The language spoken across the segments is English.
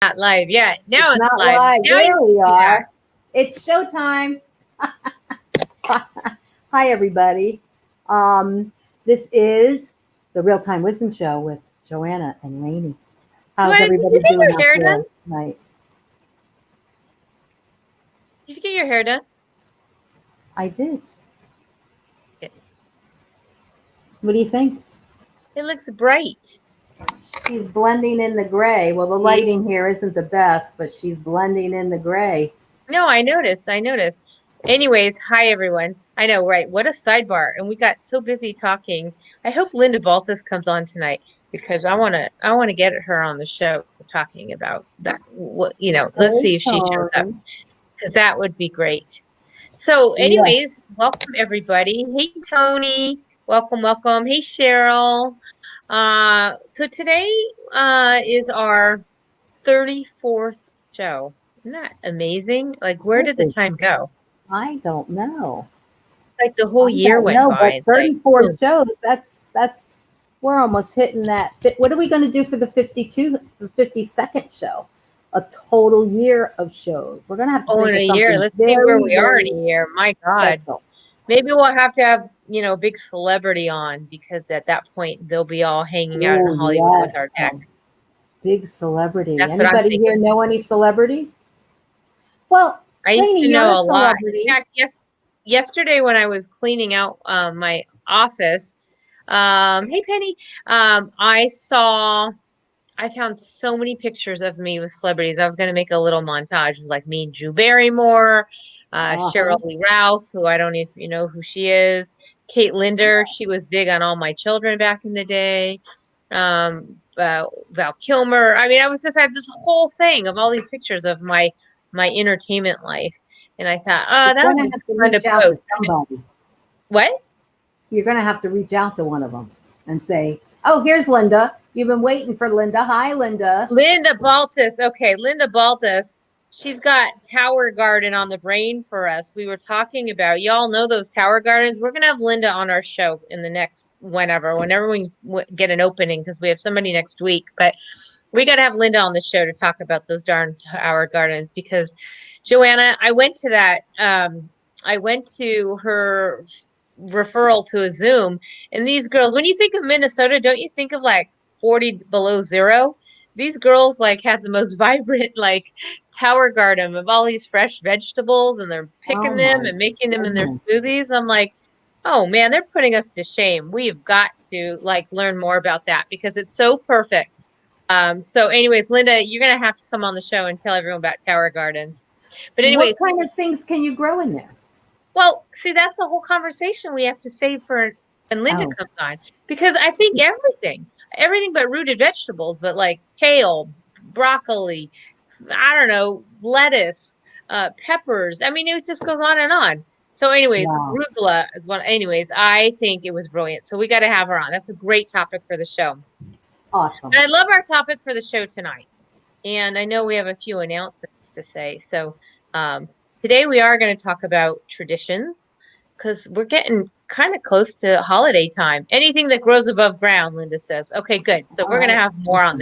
Not live. Yeah, now it's Not live. live. Now There you we see that. are. It's showtime. Hi, everybody. This is the Real Time Wisdom Show with Joanna and Lainie. How's Joanna, did everybody you get doing your out hair done? there tonight? Did you get your hair done? I did. It, What do you think? it looks bright. She's blending in the gray. Well, the See? lighting here isn't the best, but she's blending in the gray. No, I noticed. I noticed. Anyways, hi everyone. I know, right? What a sidebar. And we got so busy talking. I hope Linda Baltus comes on tonight because I want to get her on the show talking about that. Let's Hey, see if she shows up Tony. because that would be great. So, Yes. anyways, welcome everybody. Hey Tony, welcome, welcome. Hey Cheryl. So today is our 34th show. Isn't that amazing? Like, where did the time go? I don't know. It's like the whole I year don't went know, by. but It's like, 34 boom. shows, that's we're almost hitting that. What are we going to do for the 52nd show? A total year of shows. We're going to have to Oh, think in of a year. something Let's see where very, we are in very a year. My God. special. Maybe we'll have to have, a big celebrity on because at that point they'll be all hanging out in Oh, Hollywood with yes. our deck. Big celebrity. That's what I'm Anybody here thinking. know any celebrities? Well, I used Lainey, to you're know a a lot. In celebrity. fact, yesterday when I was cleaning out my office, hey Penny, I found so many pictures of me with celebrities. I was going to make a little montage. It was like me and Drew Barrymore, Uh-huh. Cheryl Lee Ralph, who I don't know if you know who she is, Kate Linder. She was big on All My Children back in the day. Val Kilmer. I mean, I had this whole thing of all these pictures of my entertainment life, and I thought, oh, You're that going would to be have to fun to reach out to post. somebody. What? You're going to have to reach out to one of them and say, "Oh, here's Linda. You've been waiting for Linda. Hi, Linda." Linda Baltus. Okay, Linda Baltus. She's got Tower Garden on the brain for us. We were talking about, y'all know those Tower Gardens. We're going to have Linda on our show in the next whenever we get an opening because we have somebody next week. But we got to have Linda on the show to talk about those darn Tower Gardens because Joanna, I went to her referral to a Zoom, and these girls, when you think of Minnesota, don't you think of like 40 below zero? These girls like have the most vibrant like tower garden of all these fresh vegetables, and they're Oh picking them my and making them in their goodness. smoothies. I'm like, oh man, they're putting us to shame. We've got to like learn more about that because it's so perfect. So anyways, Linda, you're gonna have to come on the show and tell everyone about tower gardens. But What anyways, kind of things can you grow in there? well, see, that's the whole conversation we have to save for when Linda Oh, comes on. Because I think everything but rooted vegetables, but like kale, broccoli, I don't know, lettuce, peppers. I mean, it just goes on and on. So, anyways, wow. arugula is one. Anyways, I think it was brilliant. So we got to have her on. That's a great topic for the show. Awesome. And I love our topic for the show tonight. And I know we have a few announcements to say. So today we are going to talk about traditions because we're getting kind of close to holiday time. Anything that grows above ground, Linda says. Okay, good. So All we're going to right. have more on Awesome.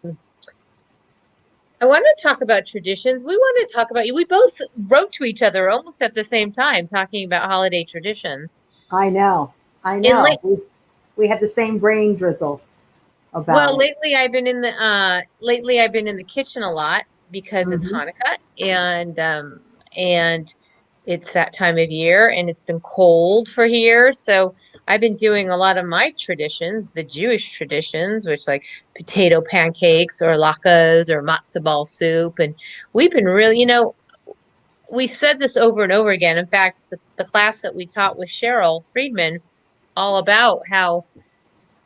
that. I want to talk about traditions. We want to talk about you. We both wrote to each other almost at the same time talking about holiday traditions. I know. I In know. We had the same brain drizzle about Well, it. lately I've been in the kitchen a lot because it's Hmm. Hanukkah and it's that time of year and it's been cold for here. So I've been doing a lot of my traditions, the Jewish traditions, which like potato pancakes or latkes or matzo ball soup. And we've been really, we've said this over and over again. In fact, the class that we taught with Cheryl Friedman all about how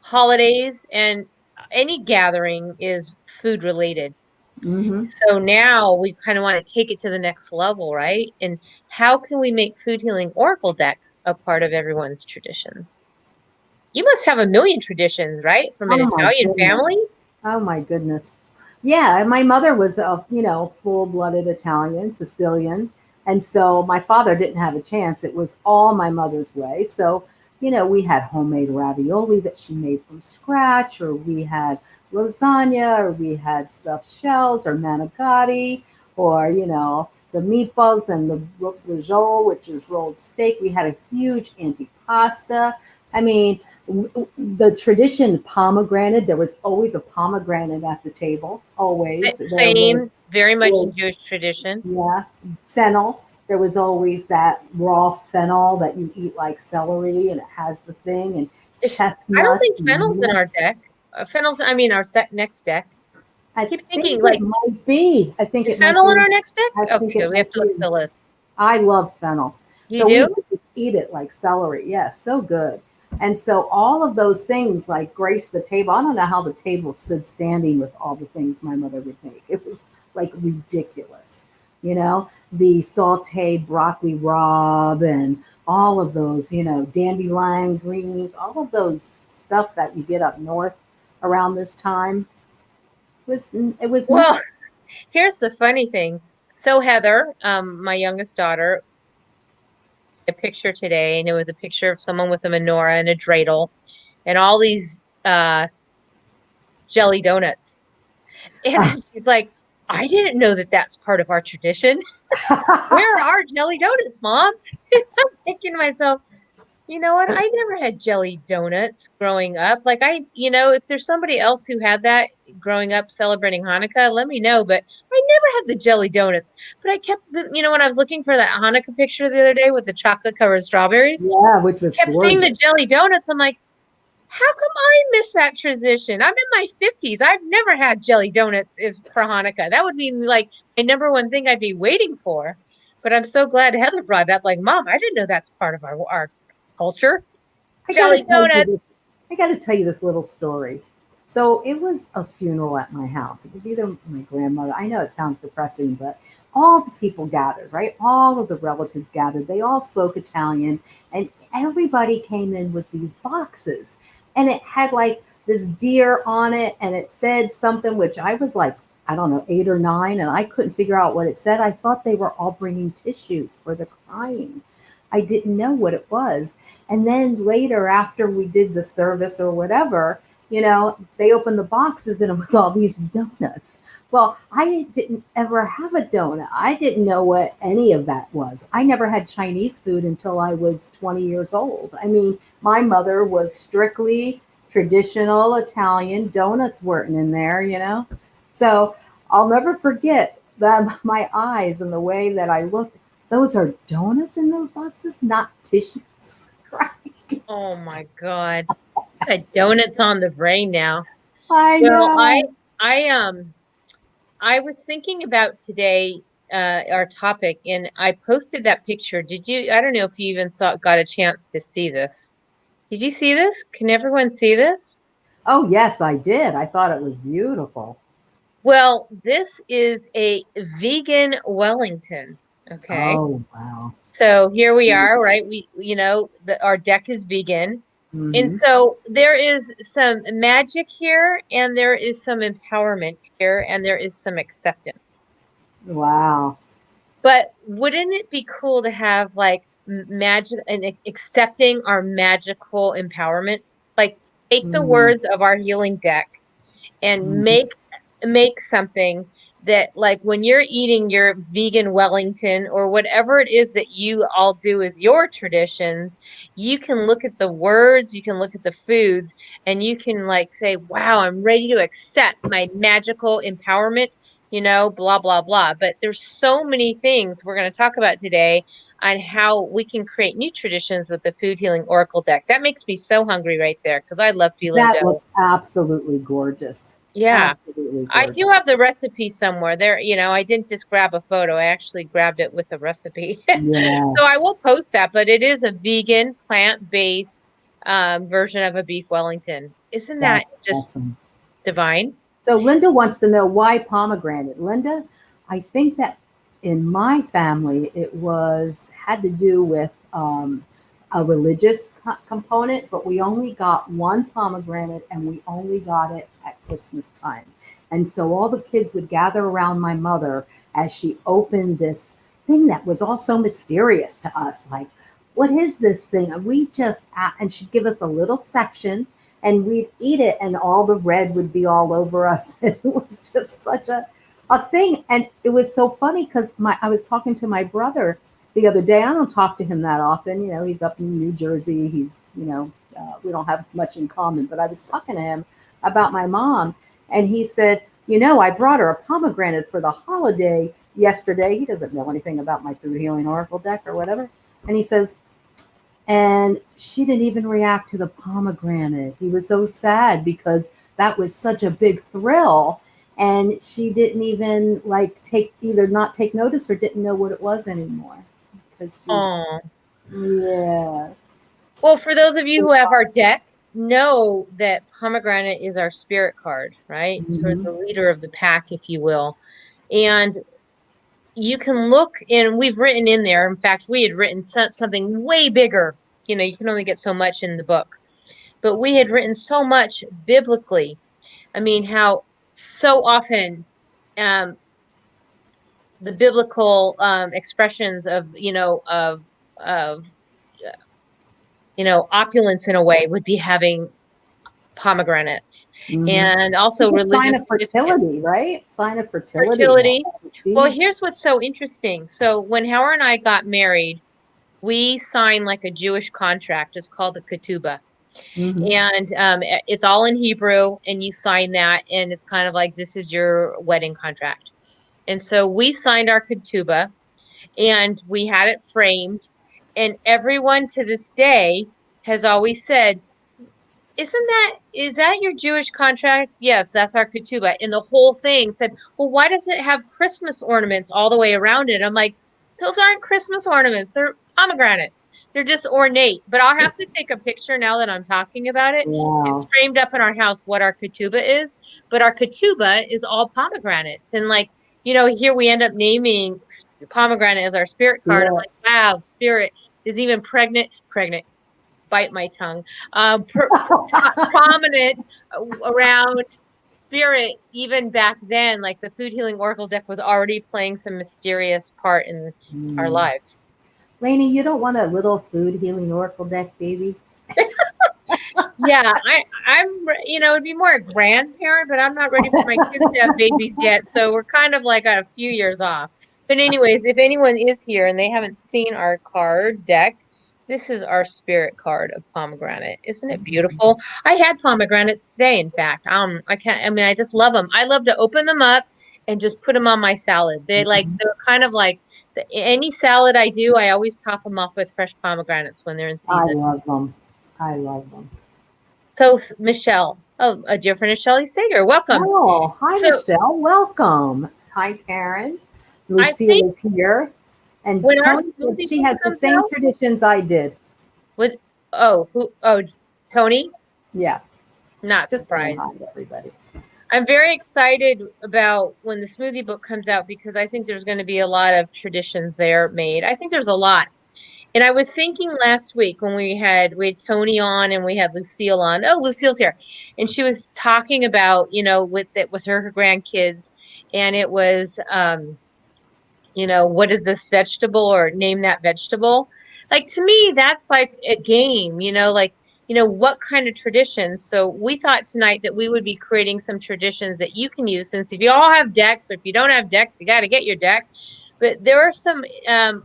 holidays and any gathering is food related. Hmm. So now we kind of want to take it to the next level, right? And how can we make food healing oracle deck a part of everyone's traditions? You must have a million traditions, right? From an Oh my Italian goodness. family? Oh my goodness. Yeah, my mother was a full-blooded Italian, Sicilian, and so my father didn't have a chance. It was all my mother's way. So we had homemade ravioli that she made from scratch, or we had lasagna, or we had stuffed shells, or manicotti, or, the meatballs and the rojol, which is rolled steak. We had a huge antipasta. I mean, the tradition pomegranate, there was always a pomegranate at the table, always. There Same, very much was in Jewish tradition. yeah, fennel. There was always that raw fennel that you eat like celery, and it has the thing, and I don't chestnuts think and fennel's in our mince. deck. Fennel's, I mean, our next deck. I Keep think thinking, it like, might be. I think is it might fennel in be. our next I deck? think Okay, good. it We have might to look at be. the list. I love fennel. You So we do? would just eat it like celery. Yes, so good. And so all of those things like grace the table. I don't know how the table stood standing with all the things my mother would make. It was like ridiculous. The sauteed broccoli rabe and all of those, dandelion greens, all of those stuff that you get up north around this time it was Well, not. here's the funny thing. So Heather, my youngest daughter, a picture today, and it was a picture of someone with a menorah and a dreidel and all these jelly donuts. And she's like, I didn't know that that's part of our tradition. Where are jelly donuts, Mom? I'm thinking to myself, you know what? I never had jelly donuts growing up. Like if there's somebody else who had that growing up celebrating Hanukkah, let me know. But I never had the jelly donuts. But I kept, when I was looking for that Hanukkah picture the other day with the chocolate covered strawberries, Yeah, which was kept seeing the gorgeous. jelly donuts. I'm like, how come I miss that tradition? I'm in my 50s. I've never had jelly donuts is for Hanukkah. That would be like my number one thing I'd be waiting for. But I'm so glad Heather brought it up. Like, Mom, I didn't know that's part of our culture. I got to Jelly tell you donuts. this. I got to tell you this little story. So it was a funeral at my house. It was either my grandmother. I know it sounds depressing, but all the people gathered, right? All of the relatives gathered. They all spoke Italian, and everybody came in with these boxes, and it had like this deer on it, and it said something which I was like, I don't know, 8 or 9, and I couldn't figure out what it said. I thought they were all bringing tissues for the crying. I didn't know what it was. And then later, after we did the service or whatever, they opened the boxes and it was all these donuts. Well, I didn't ever have a donut. I didn't know what any of that was. I never had Chinese food until I was 20 years old. I mean, my mother was strictly traditional Italian. Donuts weren't in there. So I'll never forget that my eyes and the way that I looked. Those are donuts in those boxes, not tissues. Right. Oh my God. Got donuts on the brain now. I Well, know. I was thinking about today our topic and I posted that picture. I don't know if you even got a chance to see this. Did you see this? Can everyone see this? Oh, yes, I did. I thought it was beautiful. Well, this is a vegan Wellington. Okay. Oh, wow. So here we are, right? Our deck is vegan. And Mm-hmm. so there is some magic here, and there is some empowerment here, and there is some acceptance. Wow. But wouldn't it be cool to have like magic and accepting our magical empowerment? Like take the Mm-hmm. words of our healing deck and Mm-hmm. make something that like when you're eating your vegan Wellington or whatever it is that you all do as your traditions, you can look at the words, you can look at the foods, and you can like say, wow, I'm ready to accept my magical empowerment, blah, blah, blah. But there's so many things we're going to talk about today on how we can create new traditions with the food healing oracle deck. That makes me so hungry right there because I love phyllo That dough. looks absolutely gorgeous. Yeah. Absolutely I do gorgeous. have the recipe somewhere there. I didn't just grab a photo. I actually grabbed it with a recipe. Yeah, So I will post that, but it is a vegan, plant-based version of a beef Wellington. Isn't that that's just awesome. divine? So Linda wants to know why pomegranate. Linda, I think that in my family it was had to do with a religious component, but we only got one pomegranate and we only got it at Christmas time. And so all the kids would gather around my mother as she opened this thing that was also mysterious to us. Like, what is this thing? And we just, and she'd give us a little section and we'd eat it and all the red would be all over us. And it was just such a thing. And it was so funny because I was talking to my brother the other day. I don't talk to him that often. You know, he's up in New Jersey. He's, we don't have much in common, but I was talking to him about my mom and he said, I brought her a pomegranate for the holiday yesterday. He doesn't know anything about my food healing oracle deck or whatever. And he says, and she didn't even react to the pomegranate. He was so sad because that was such a big thrill. And she didn't even not take notice or didn't know what it was anymore. Because Oh. Yeah. Well, for those of you who have our deck, know that pomegranate is our spirit card, right? Mm-hmm. Sort of the leader of the pack, if you will. And you can look and we've written in there. In fact, we had written something way bigger. You can only get so much in the book, but we had written so much biblically. I mean, how so often the biblical expressions of of opulence in a way would be having pomegranates. Mm-hmm. And also religious sign of fertility, right? Sign of fertility. Well, here's what's so interesting. So when Howard and I got married, we signed like a Jewish contract. It's called the ketubah. Mm-hmm. And it's all in Hebrew, and you sign that, and it's kind of like this is your wedding contract. And so we signed our ketubah, and we had it framed, and everyone to this day has always said, is that your Jewish contract? Yes, that's our ketubah. And the whole thing said, well, why does it have Christmas ornaments all the way around it? I'm like, those aren't Christmas ornaments. They're pomegranates. They're just ornate. But I'll have to take a picture now that I'm talking about it. Wow. It's framed up in our house what our ketubah is. But our ketubah is all pomegranates. And here we end up naming pomegranate as our spirit card. Yeah. I'm like, wow, spirit is even pregnant. Bite my tongue. Prominent around spirit even back then. Like the food healing oracle deck was already playing some mysterious part in our lives. Lainie, you don't want a little food healing oracle deck, baby? Yeah, I'm it'd be more a grandparent, but I'm not ready for my kids to have babies yet. So we're kind of like a few years off. But anyways, if anyone is here and they haven't seen our card deck, this is our spirit card of pomegranate. Isn't it beautiful? I had pomegranates today, in fact. I just love them. I love to open them up and just put them on my salad. They're kind of like any salad I do, I always top them off with fresh pomegranates when they're in season. I love them. So Michelle, a dear friend of Shelley Sager, welcome. Oh, hi Michelle, welcome. Hi Karen. Lucille is here. And Tony, she has the same traditions I did. Tony? Yeah. Not surprised. Hi, everybody. I'm very excited about when the smoothie book comes out because I think there's going to be a lot of traditions there made. I think there's a lot. And I was thinking last week when we had Tony on and we had Lucille on. Oh, Lucille's here. And she was talking about, with her grandkids. And it was, what is this vegetable or name that vegetable? Like, to me, that's like a game, what kind of traditions. So we thought tonight that we would be creating some traditions that you can use, since if you all have decks, or if you don't have decks, you got to get your deck. But there are some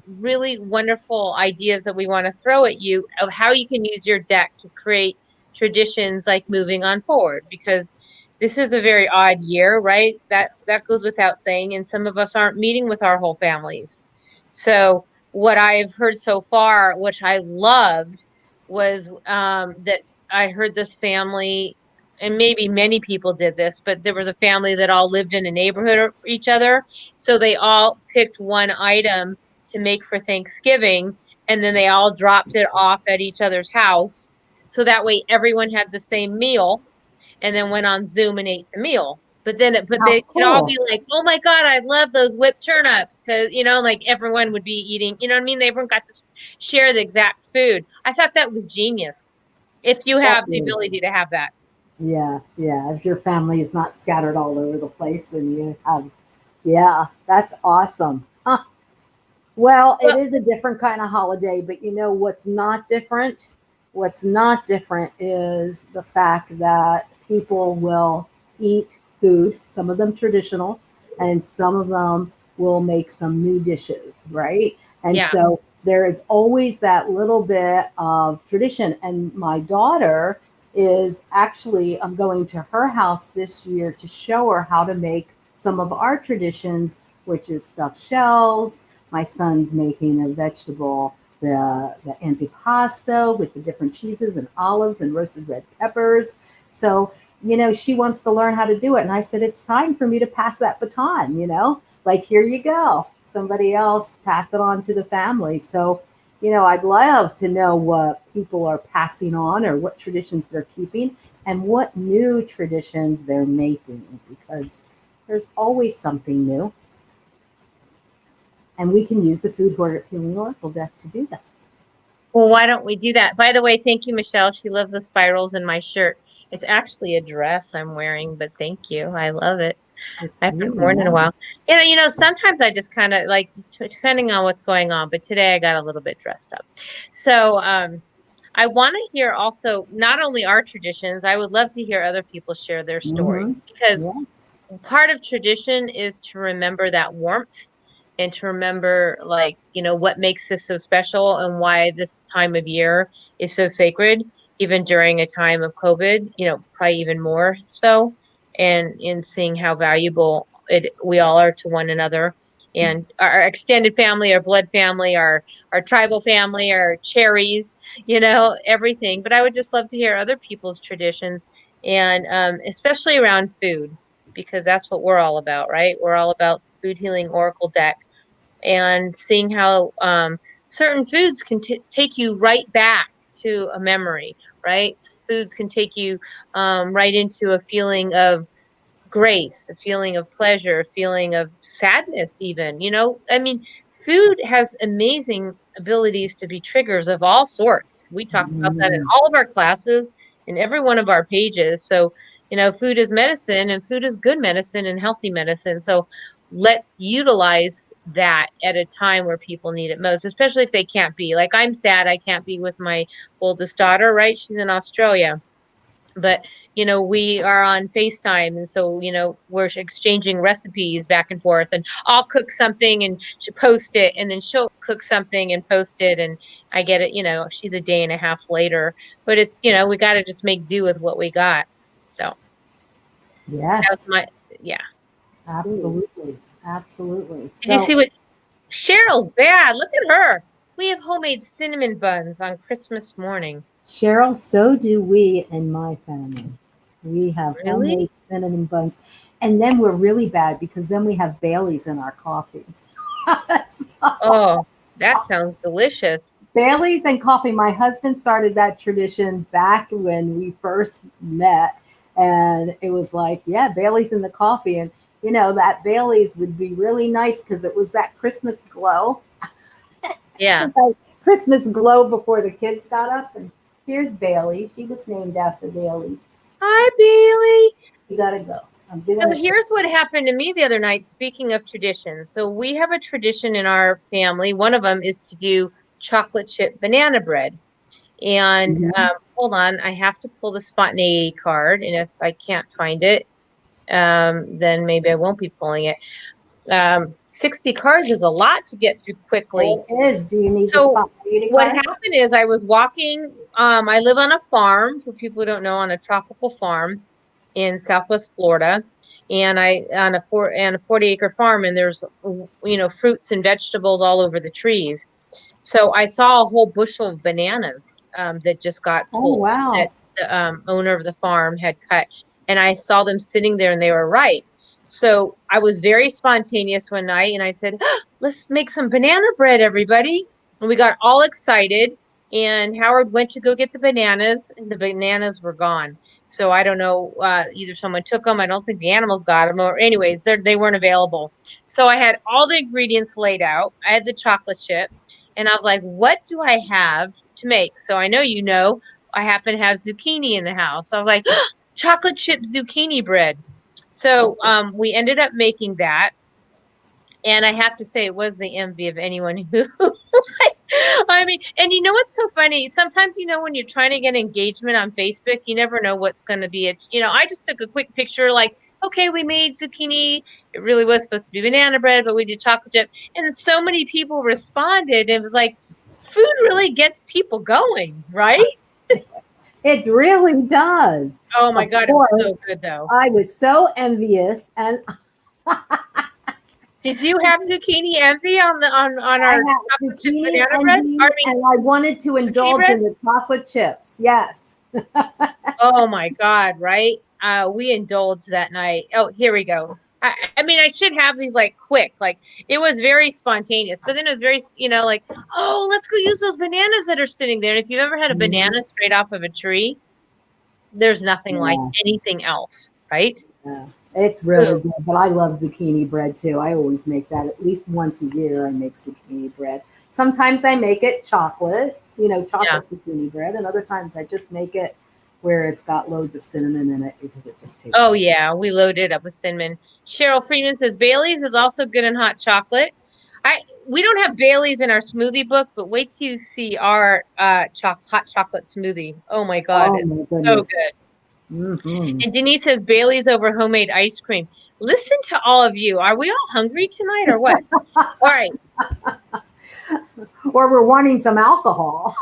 really wonderful ideas that we want to throw at you of how you can use your deck to create traditions like moving on forward, because this is a very odd year, right? That goes without saying. And some of us aren't meeting with our whole families. So what I've heard so far, which I loved, was that I heard this family, and maybe many people did this, but there was a family that all lived in a neighborhood for each other. So they all picked one item to make for Thanksgiving, and then they all dropped it off at each other's house. So that way everyone had the same meal, and then went on Zoom and ate the meal. But they could all be like, oh my God, I love those whipped turnips. Cause like everyone would be eating, you know what I mean? Everyone got to share the exact food. I thought that was genius. If you have the ability to have that. Yeah. If your family is not scattered all over the place and you have, that's awesome. Huh. Well, it Well, is a different kind of holiday, but you know what's not different? What's not different is the fact that people will eat food, some of them traditional, and some of them will make some new dishes, right? And yeah. so there is always that little bit of tradition. And my daughter is actually, I'm going to her house this year to show her how to make some of our traditions, which is stuffed shells. My son's making a vegetable, the antipasto with the different cheeses and olives and roasted red peppers. So, you know, she wants to learn how to do it. And I said, it's time for me to pass that baton, you know, like, here you go. Somebody else pass it on to the family. So, you know, I'd love to know what people are passing on or what traditions they're keeping and what new traditions they're making because there's always something new. And we can use the food healing oracle deck to do that. Well, why don't we do that? By the way, thank you, Michelle. She loves the spirals in my shirt. It's actually a dress I'm wearing, but thank you. I love it. It's I haven't really worn it in a while. nice. Sometimes I just kind of like, depending on what's going on, but today I got a little bit dressed up. So, I want to hear also not only our traditions, I would love to hear other people share their stories Mm-hmm. because Yeah. part of tradition is to remember that warmth and to remember like what makes this so special and why this time of year is so sacred even during a time of COVID, probably even more so, and in seeing how valuable it we all are to one another and our extended family, our blood family, our tribal family, our cherries, everything. But I would just love to hear other people's traditions and especially around food because that's what we're all about, right? We're all about the food healing oracle deck and seeing how certain foods can take you right back to a memory, right? Foods can take you right into a feeling of grace, a feeling of pleasure, a feeling of sadness, even. I mean, food has amazing abilities to be triggers of all sorts. We talk about that in Mm-hmm. all of our classes, in every one of our pages. So, food is medicine and food is good medicine and healthy medicine. So, let's utilize that at a time where people need it most, especially if they can't be. Like, I'm sad I can't be with my oldest daughter, right? She's in Australia, but we are on FaceTime, and so we're exchanging recipes back and forth, and I'll cook something and she post it, and then she'll cook something and post it, and I get it. She's a day and a half later, but it's we got to just make do with what we got. So that was Yes, my yeah. Ooh. absolutely. Absolutely. Did you So, see what Cheryl's bad? Look at her. We have homemade cinnamon buns on Christmas morning. Cheryl, so do we in my family. We have Really? homemade cinnamon buns. And then we're really bad because then we have Bailey's in our coffee. So, Oh, that sounds delicious. Bailey's and coffee. My husband started that tradition back when we first met. And it was like, yeah, Bailey's in the coffee. And, you know, that Bailey's would be really nice because it was that Christmas glow. It Yeah. was like Christmas glow before the kids got up. And here's Bailey. She was named after Bailey's. Hi, Bailey. You got to go. I'm So doing it. here's what happened to me the other night. Speaking of traditions, so we have a tradition in our family. One of them is to do chocolate chip banana bread. And Mhm. hold on, I have to pull the spontaneity card, and if I can't find it, then maybe I won't be pulling it. 60 cards is a lot to get through quickly. It is. Do you need the So spontaneity what card? happened is I was walking. I live on a farm, for people who don't know, on a tropical farm in Southwest Florida, and I on a 40-acre farm, and there's fruits and vegetables all over the trees. So I saw a whole bushel of bananas that just got Oh, pulled that wow. the owner of the farm had cut, and I saw them sitting there, and they were ripe. So I was very spontaneous one night, and I said, let's make some banana bread, everybody. And we got all excited. And Howard went to go get the bananas, and the bananas were gone. So I don't know, either someone took them. I don't think the animals got them, or anyways, they weren't available. So I had all the ingredients laid out. I had the chocolate chip, and I was like, what do I have to make? So I know I happen to have zucchini in the house. So I was like, chocolate chip zucchini bread. So we ended up making that. And I have to say, it was the envy of anyone who, like, I mean, and you know what's so funny? Sometimes, when you're trying to get engagement on Facebook, you never know what's going to be. I just took a quick picture, like, okay, we made zucchini. It really was supposed to be banana bread, but we did chocolate chip. And so many people responded. It was like, food really gets people going, right? It really does. Oh my Of God, it was so course, good though. I was so envious, and Did you have zucchini envy on I our had chocolate chip zucchini banana bread? I envy, mean, and I wanted to zucchini indulge bread? in the chocolate chips. Yes. Oh my God, right? We indulged that night. Oh, here we go. I mean, I should have these like quick, like it was very spontaneous, but then it was very, like, oh, let's go use those bananas that are sitting there. And if you've ever had a Mhm. banana straight off of a tree, there's nothing like Yeah, anything else, right? yeah. It's Ooh, really good, but I love zucchini bread too. I always make that at least once a year. I make zucchini bread. Sometimes I make it chocolate, yeah. chocolate zucchini bread, and other times I just make it where it's got loads of cinnamon in it because it just tastes Oh so. yeah, we loaded up with cinnamon. Cheryl Freeman says Bailey's is also good in hot chocolate. We don't have Bailey's in our smoothie book, but wait till you see our hot chocolate smoothie. Oh my God, Oh it's my so goodness. good. Hmm. And Denise says Bailey's over homemade ice cream. Listen to all of you. Are we all hungry tonight or what? All right. Or we're wanting some alcohol.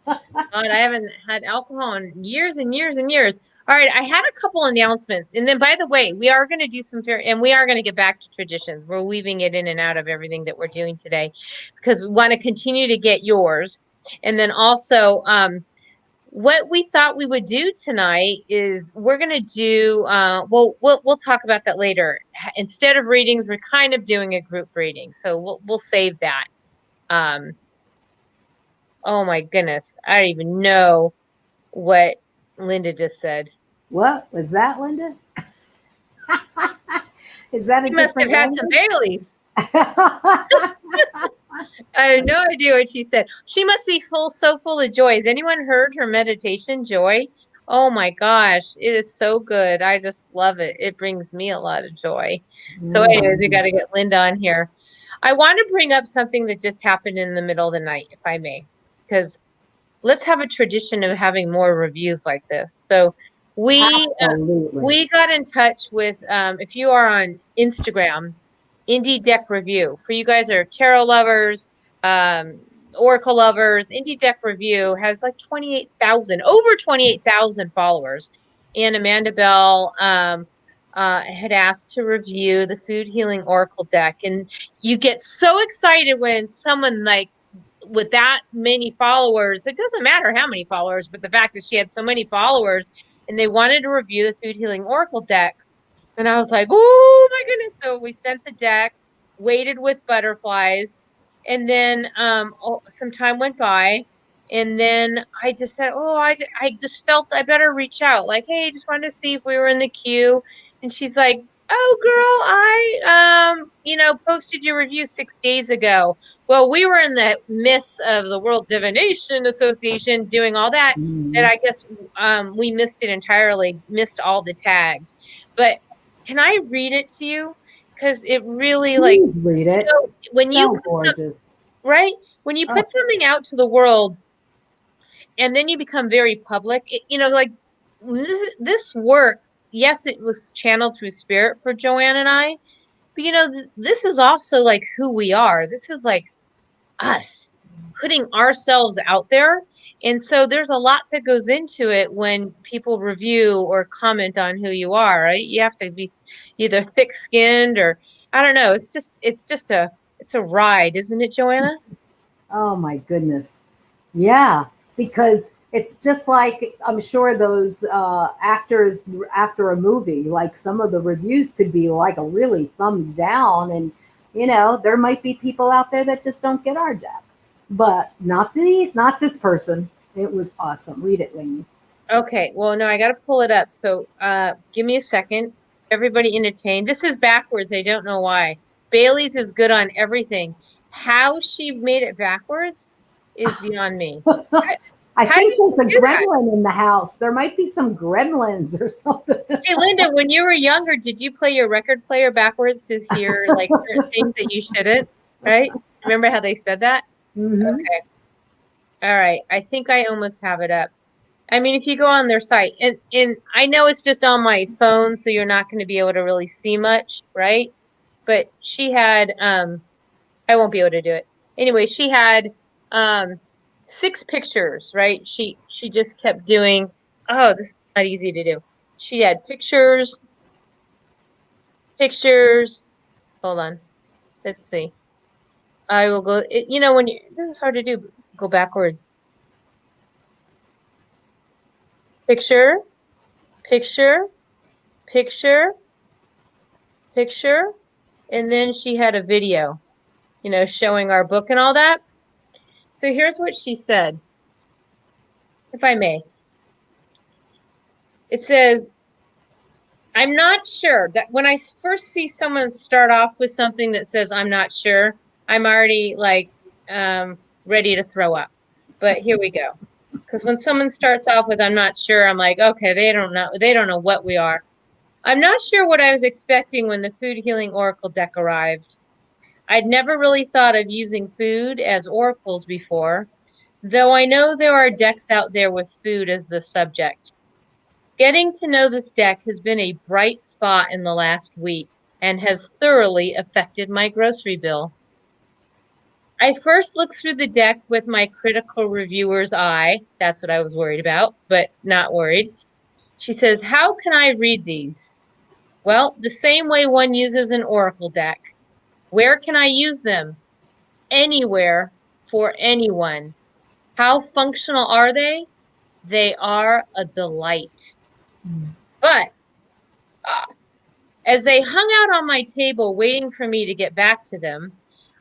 God, I haven't had alcohol in years and years and years. All right, I had a couple announcements. And then, by the way, we are going to do some fair, and we are going to get back to traditions. We're weaving it in and out of everything that we're doing today because we want to continue to get yours. And then also, what we thought we would do tonight is we're going to do, we'll talk about that later. Instead of readings, we're kind of doing a group reading. So we'll save that. Um, oh my goodness. I don't even know what Linda just said. What was that, Linda? Is that a She must have different had some language? Baileys. I have no idea what she said. She must be so full of joy. Has anyone heard her meditation, Joy? Oh my gosh, it is so good. I just love it. It brings me a lot of joy. So, anyways, we got Mhm. to get Linda on here. I want to bring up something that just happened in the middle of the night, if I may, because let's have a tradition of having more reviews like this. So we Absolutely. we got in touch with if you are on Instagram, Indie Deck Review. For you guys are tarot lovers, um, Oracle lovers, Indie Deck Review has like 28,000, over 28,000 followers. And Amanda Bell had asked to review the Food Healing Oracle deck. And you get so excited when someone like with that many followers, it doesn't matter how many followers, but the fact that she had so many followers and they wanted to review the Food Healing Oracle deck. And I was like, oh my goodness. So we sent the deck, waited with butterflies, and then some time went by. And then I just said, oh, I just felt I better reach out. Like, hey, just wanted to see if we were in the queue. And she's like, oh, girl, posted your review 6 days ago. Well, we were in the midst of the World Divination Association doing all that. And Mhm. I guess we missed it entirely, missed all the tags. But can I read it to you? Because it really like, Please read it. when you So put some, gorgeous. right? When you Oh, put something out to the world and then you become very public, like this work, yes, it was channeled through spirit for Joanne and I, but this is also like who we are. This is like us putting ourselves out there. And so there's a lot that goes into it when people review or comment on who you are, right? You have to be either thick skinned or I don't know. It's a ride, isn't it, Joanna? oh my goodness. Yeah, because it's just like I'm sure those actors after a movie, like some of the reviews could be like a really thumbs down, and there might be people out there that just don't get our depth, but not this person. It was awesome. Read it, Lainey. Okay. Well, no, I got to pull it up. So, give me a second. Everybody entertained. This is backwards. I don't know why. Bailey's is good on everything. How she made it backwards is beyond me. I How think did you there's a do that? gremlin in the house. There might be some gremlins or something. Hey, Linda, when you were younger, did you play your record player backwards to hear like certain things that you shouldn't? Right? Remember how they said that? Hmm. Okay. All right. I think I almost have it up. I mean, if you go on their site, and I know it's just on my phone, so you're not going to be able to really see much, right? But she had, I won't be able to do it. Anyway, she had um 6 pictures, right? She just kept doing, oh, this is not easy to do. She had pictures, pictures. Hold on. Let's see. I will go, when you, this is hard to do, go backwards. Picture, picture, picture, picture, and then she had a video, showing our book and all that. So here's what she said, if I may. It says, I'm not sure that when I first see someone start off with something that says, I'm not sure, I'm already like ready to throw up. But here we go. Because when someone starts off with, I'm not sure, I'm like, okay, they don't know. They don't know what we are. I'm not sure what I was expecting when the food healing oracle deck arrived. I'd never really thought of using food as oracles before, though I know there are decks out there with food as the subject. Getting to know this deck has been a bright spot in the last week and has thoroughly affected my grocery bill. I first looked through the deck with my critical reviewer's eye. That's what I was worried about, but not worried. She says, how can I read these? Well, the same way one uses an oracle deck. Where can I use them? Anywhere for anyone. How functional are they? They are a delight. But uh, as they hung out on my table waiting for me to get back to them,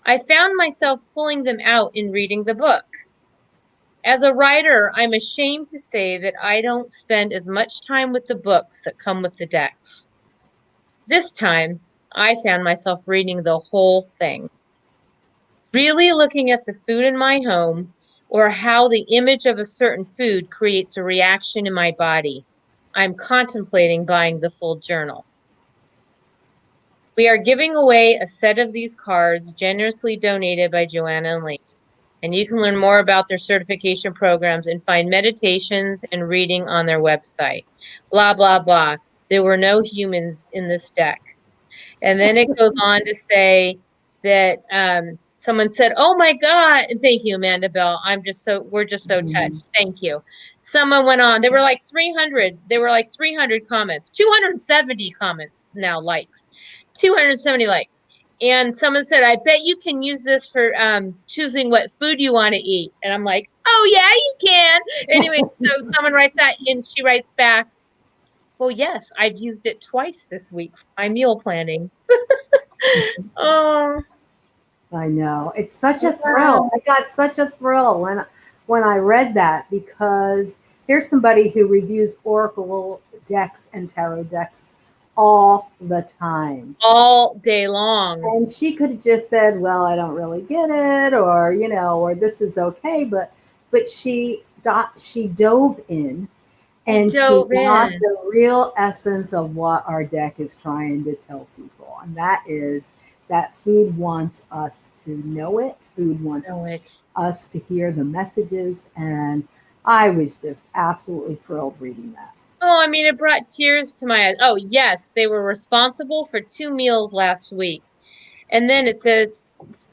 I found myself pulling them out and reading the book. As a writer, I'm ashamed to say that I don't spend as much time with the books that come with the decks. This time, I found myself reading the whole thing, really looking at the food in my home or how the image of a certain food creates a reaction in my body. I'm contemplating buying the full journal. We are giving away a set of these cards generously donated by Joanna and Lainie. And you can learn more about their certification programs and find meditations and reading on their website. Blah, blah, blah. There were no humans in this deck. And then it goes on to say that someone said, oh my God, and thank you, Amanda Bell. We're just so touched. Thank you. Someone went on, there were like 300 comments, 270 comments now, likes, 270 likes. And someone said, I bet you can use this for choosing what food you want to eat. And I'm like, oh yeah, you can. Anyway, so someone writes that and she writes back, well, yes, I've used it twice this week for my meal planning. Oh, I know. It's such a thrill. wow. I got such a thrill when I read that because here's somebody who reviews oracle decks and tarot decks all the time. All day long. And she could have just said, "Well, I don't really get it," or or this is okay, but she dove in and she Dove got in. the real essence of what our deck is trying to tell people. And that is that food wants us to know it, food Know wants it. us to hear the messages. And I was just absolutely thrilled reading that. Oh, I mean, it brought tears to my eyes. Oh, yes, they were responsible for 2 meals last week. And then it says,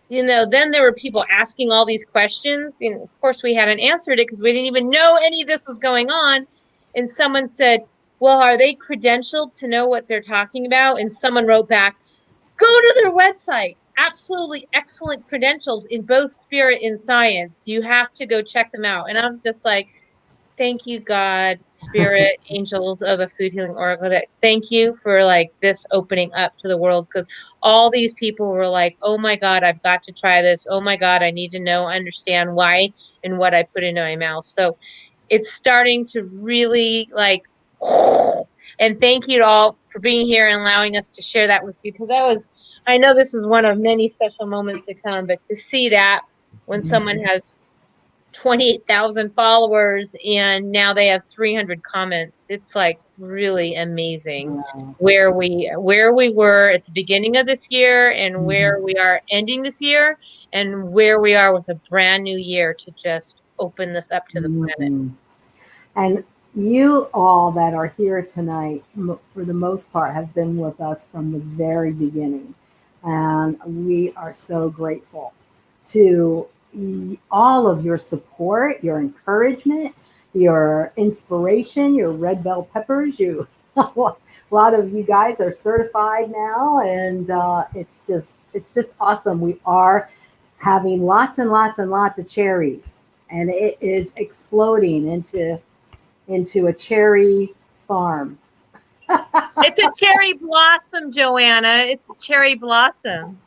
then there were people asking all these questions. And of course, we hadn't answered it because we didn't even know any of this was going on. And someone said, well, are they credentialed to know what they're talking about? And someone wrote back, go to their website. Absolutely excellent credentials in both spirit and science. You have to go check them out. And I was just like, thank you, God, spirit, angels of the food healing oracle deck. Thank you for like this opening up to the world because all these people were like, oh my God, I've got to try this. Oh my God, I need to know, understand why and what I put into my mouth. So it's starting to really like, and thank you to all for being here and allowing us to share that with you because I know this is one of many special moments to come, but to see that when someone has 28,000 followers, and now they have 300 comments. It's like really amazing Wow. where we were at the beginning of this year and Mhm. where we are ending this year and where we are with a brand new year to just open this up to the planet. Mhm. And you all that are here tonight, for the most part, have been with us from the very beginning. And we are so grateful to all of your support, your encouragement, your inspiration, your red bell peppers. You, a lot of you guys are certified now, and it's just awesome. We are having lots and lots and lots of cherries, and it is exploding into a cherry farm. It's a cherry blossom, Joanna. It's a cherry blossom,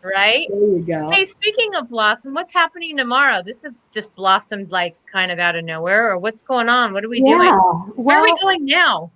right? There you go. Hey, speaking of blossom, what's happening tomorrow? This is just blossomed like kind of out of nowhere, or what's going on? What are we doing? Yeah. Where are we Well, going now?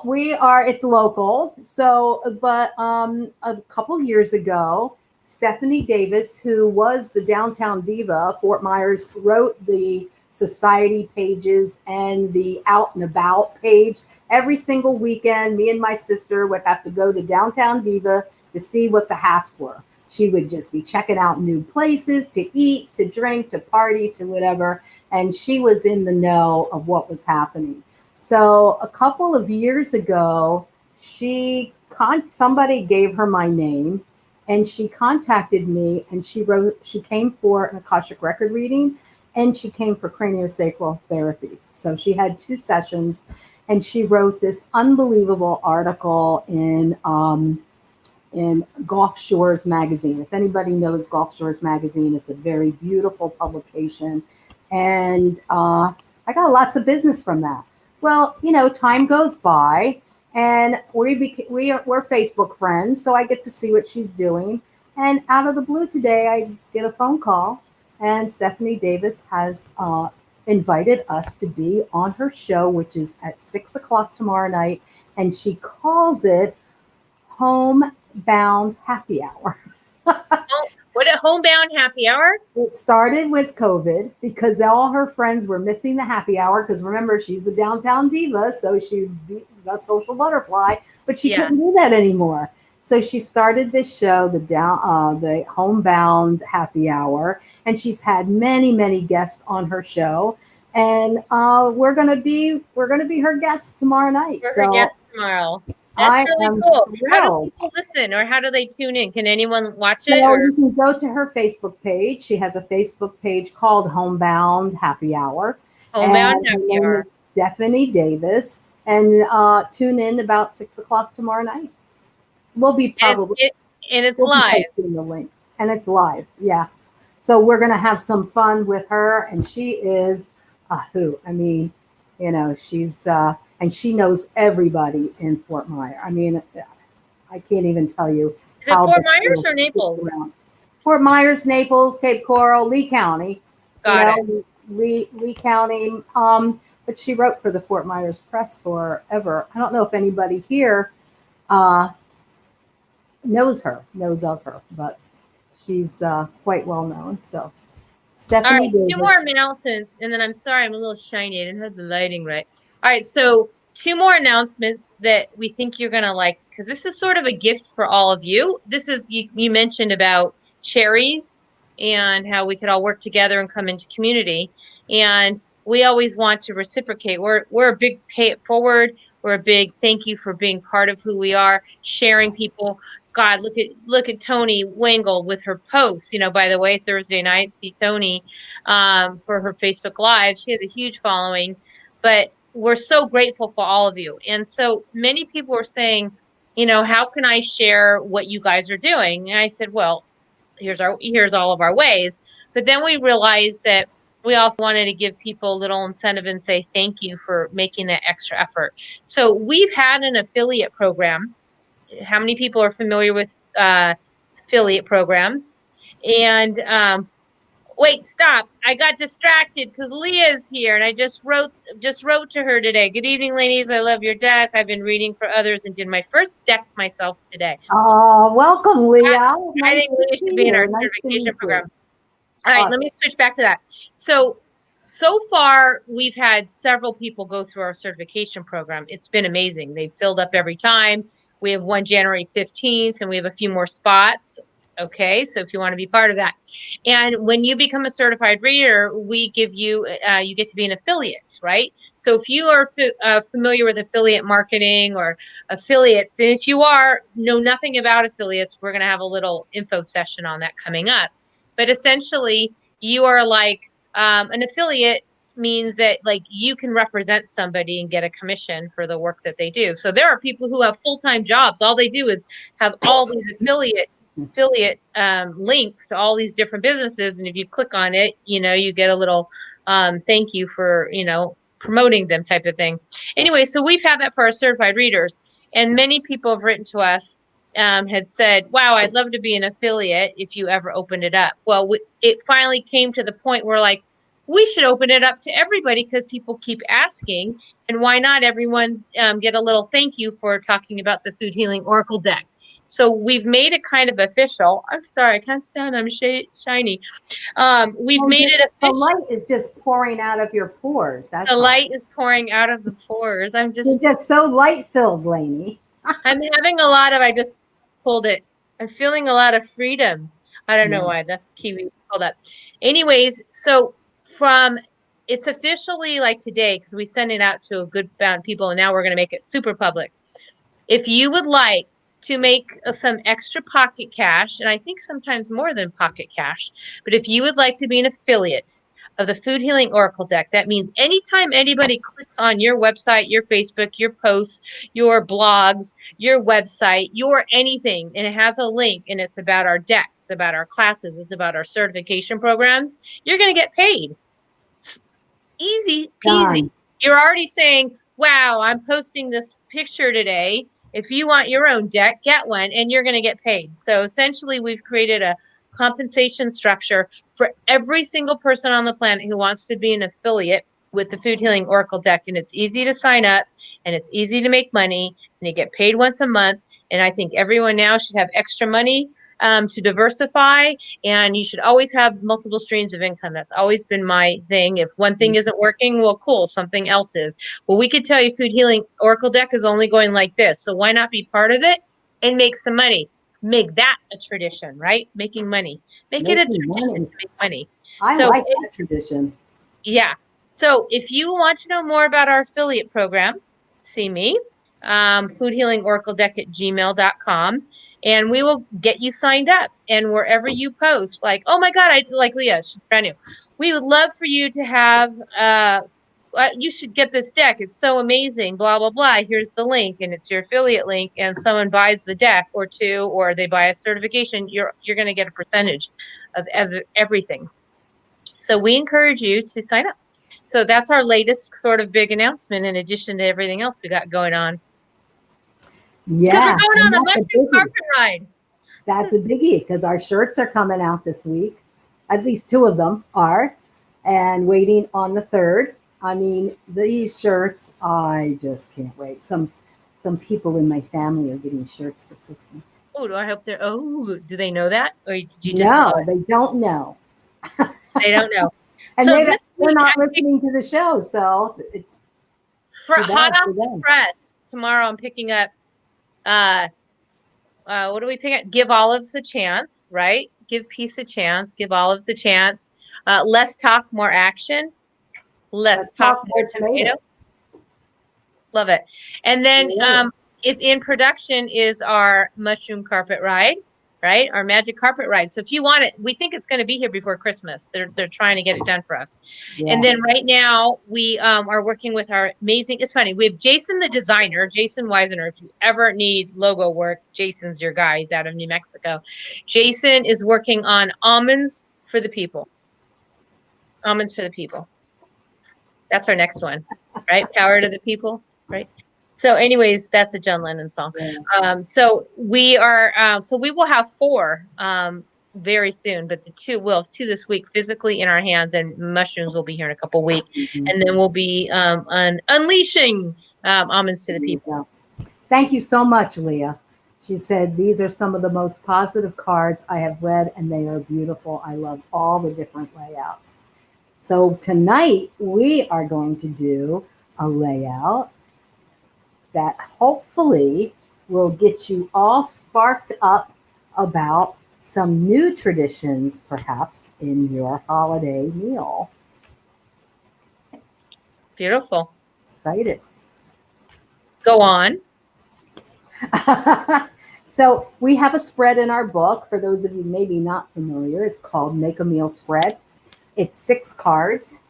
we are. It's local. So, but a couple years ago, Stephanie Davis, who was the downtown diva, Fort Myers, wrote the society pages and the out and about page. Every single weekend, me and my sister would have to go to downtown diva to see what the haps were. She would just be checking out new places to eat, to drink, to party, to whatever. And she was in the know of what was happening. So a couple of years ago, somebody gave her my name, and she contacted me, and she came for an Akashic record reading, and she came for craniosacral therapy. So she had 2 sessions, and she wrote this unbelievable article in Gulf Shores magazine. If anybody knows Gulf Shores magazine, it's a very beautiful publication, and I got lots of business from that. Well, time goes by, and we're Facebook friends, so I get to see what she's doing. And out of the blue today, I get a phone call, and Stephanie Davis has invited us to be on her show, which is at 6 o'clock tomorrow night, and she calls it Homebound Happy Hour. Oh, what a homebound happy hour? It started with COVID because all her friends were missing the happy hour. Because remember, she's the downtown diva, so she'd be a social butterfly, but she Yeah. couldn't do that anymore. So she started this show, the Homebound Happy Hour, and she's had many, many guests on her show, and we're gonna be her guests tomorrow night. For her So guest tomorrow. That's I really am cool. How do thrilled. people listen or how do they tune in? Can anyone watch it So or you can go to her Facebook page. She has a Facebook page called Homebound Happy Hour, homebound and her happy name hour? is Stephanie Davis. And tune in about 6 o'clock tomorrow night. We'll be And probably it's we'll be live. posting the link, and it's live. Yeah. So we're gonna have some fun with her, and she is a hoot. I mean, she's and she knows everybody in Fort Myers. I mean, I can't even tell you Is it how Fort the Myers field or gets Naples? around. Fort Myers, Naples, Cape Coral, Lee County, Got it. Lee County. But she wrote for the Fort Myers Press forever. I don't know if anybody here uh, knows of her, but she's quite well known. So All Stephanie right, two more Davis. announcements, and then I'm sorry, I'm a little shiny. I didn't have the lighting right. All right, so two more announcements that we think you're gonna like because this is sort of a gift for all of you. This is you mentioned about cherries and how we could all work together and come into community. And we always want to reciprocate. We're a big pay it forward. We're a big thank you for being part of who we are, sharing people. God, look at Tony Wangle with her posts. By the way, Thursday night, see Tony for her Facebook Live. She has a huge following, but we're so grateful for all of you. And so many people are saying, how can I share what you guys are doing? And I said, well, here's all of our ways. But then we realized that we also wanted to give people a little incentive and say thank you for making that extra effort. So we've had an affiliate program. How many people are familiar with affiliate programs? And wait, stop! I got distracted because Leah's here, and I just wrote to her today. Good evening, ladies. I love your deck. I've been reading for others and did my first deck myself today. Welcome, I, Leah. I Nice think to Leah should see be in our you. Nice to certification meet program. you. All right, let me switch back to that. So far, we've had several people go through our certification program. It's been amazing. They've filled up every time. We have one January 15th, and we have a few more spots. Okay, so if you want to be part of that. And when you become a certified reader, we give you, you get to be an affiliate, right? So if you are familiar with affiliate marketing or affiliates, and if you know nothing about affiliates, we're going to have a little info session on that coming up. But essentially, you are like an affiliate means that like you can represent somebody and get a commission for the work that they do. So there are people who have full-time jobs. All they do is have all these affiliate links to all these different businesses. And if you click on it, you get a little thank you for, promoting them type of thing. Anyway, so we've had that for our certified readers. And many people have written to us had said, wow, I'd love to be an affiliate if you ever opened it up. Well, it finally came to the point where like, we should open it up to everybody because people keep asking. And why not everyone get a little thank you for talking about the Food Healing Oracle deck? So we've made it kind of official. I'm sorry, I can't stand. I'm shiny. We've made it official. The light is just pouring out of your pores. The light is pouring out of the pores. You're just so light filled, Lainie. I'm having a lot of. I just pulled it. I'm feeling a lot of freedom. I don't know why. That's Kiwi. Hold up. Anyways, so it's officially like today because we sent it out to a good amount of people, and now we're going to make it super public. If you would like to make some extra pocket cash, and I think sometimes more than pocket cash, but if you would like to be an affiliate of the Food Healing Oracle deck, that means anytime anybody clicks on your website, your Facebook, your posts, your blogs, your website, your anything, and it has a link and it's about our decks, it's about our classes, it's about our certification programs, you're going to get paid. It's easy peasy. Done. You're already saying, wow, I'm posting this picture today. If you want your own deck, get one, and you're going to get paid. So essentially, we've created a compensation structure for every single person on the planet who wants to be an affiliate with the Food Healing Oracle deck. And it's easy to sign up, and it's easy to make money, and you get paid once a month. And I think everyone now should have extra money to diversify, and you should always have multiple streams of income. That's always been my thing. If one thing isn't working, well, cool, something else is. Well, we could tell you Food Healing Oracle deck is only going like this, so why not be part of it and make some money? Make that a tradition, right? Making money. Make it a tradition to make money. I like that tradition. Yeah. So if you want to know more about our affiliate program, see me, foodhealingoracledeck@gmail.com. And we will get you signed up. And wherever you post, like, oh my God, I like Leah, she's brand new. We would love for you to have, you should get this deck. It's so amazing, blah, blah, blah. Here's the link, and it's your affiliate link. And someone buys the deck or two, or they buy a certification, you're going to get a percentage of everything. So we encourage you to sign up. So that's our latest sort of big announcement in addition to everything else we got going on. Yeah, because we're going on a mushroom carpet ride. That's a biggie because our shirts are coming out this week. At least 2 of them are, and waiting on the 3rd. I mean, these shirts, I just can't wait. Some people in my family are getting shirts for Christmas. Oh, do I hope they're? Oh, do they know that, or did you just? No, they don't know. They don't know. And so they're not listening to the show, so it's hot off the press. Tomorrow, I'm picking up. What do we pick up? Give olives a chance, right? Give peace a chance. Give olives a chance. Less talk, more action. Less talk, more tomato. Love it. And then is in production is our mushroom carpet ride, right? Our magic carpet ride. So if you want it, we think it's going to be here before Christmas. They're trying to get it done for us. Yeah. And then right now we are working with our amazing, it's funny, we have Jason the designer, Jason Weisener. If you ever need logo work, Jason's your guy. He's out of New Mexico. Jason is working on almonds for the people. Almonds for the people. That's our next one, right? Power to the people, right? So anyways, that's a John Lennon song. Yeah. So we will have 4 very soon, but we'll have 2 this week physically in our hands, and mushrooms will be here in a couple weeks. Mm-hmm. And then we'll be unleashing almonds to the people. Thank you so much, Leah. She said, "These are some of the most positive cards I have read, and they are beautiful. I love all the different layouts." So tonight we are going to do a layout that hopefully will get you all sparked up about some new traditions, perhaps, in your holiday meal. Beautiful. Excited. Go on. So we have a spread in our book. For those of you maybe not familiar, it's called Make a Meal Spread. It's 6 cards,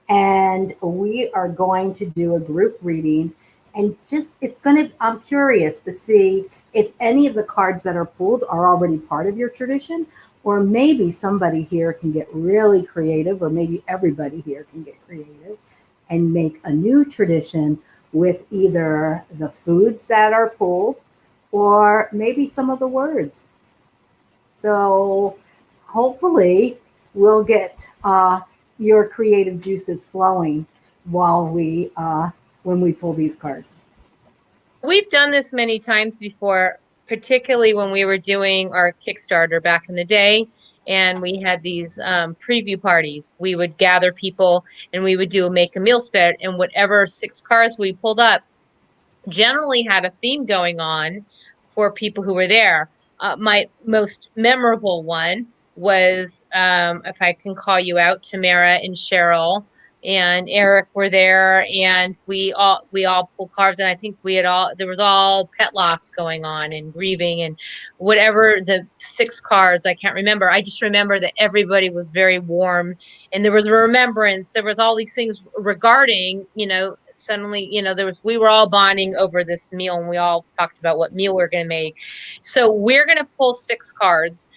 and we are going to do a group reading. And just, it's going to, I'm curious to see if any of the cards that are pulled are already part of your tradition, or maybe somebody here can get really creative, or maybe everybody here can get creative and make a new tradition with either the foods that are pulled or maybe some of the words. So hopefully we'll get your creative juices flowing while we when we pull these cards. We've done this many times before, particularly when we were doing our Kickstarter back in the day, and we had these preview parties. We would gather people and we would do a make a meal spread, and whatever 6 cards we pulled up generally had a theme going on for people who were there. My most memorable one was, if I can call you out, Tamara and Cheryl and Eric were there, and we all pulled cards, and I think we had all there was all pet loss going on and grieving and whatever the 6 cards, I can't remember. I just remember that everybody was very warm, and there was a remembrance. There was all these things regarding, suddenly, we were all bonding over this meal, and we all talked about what meal we're going to make. So we're going to pull 6 cards.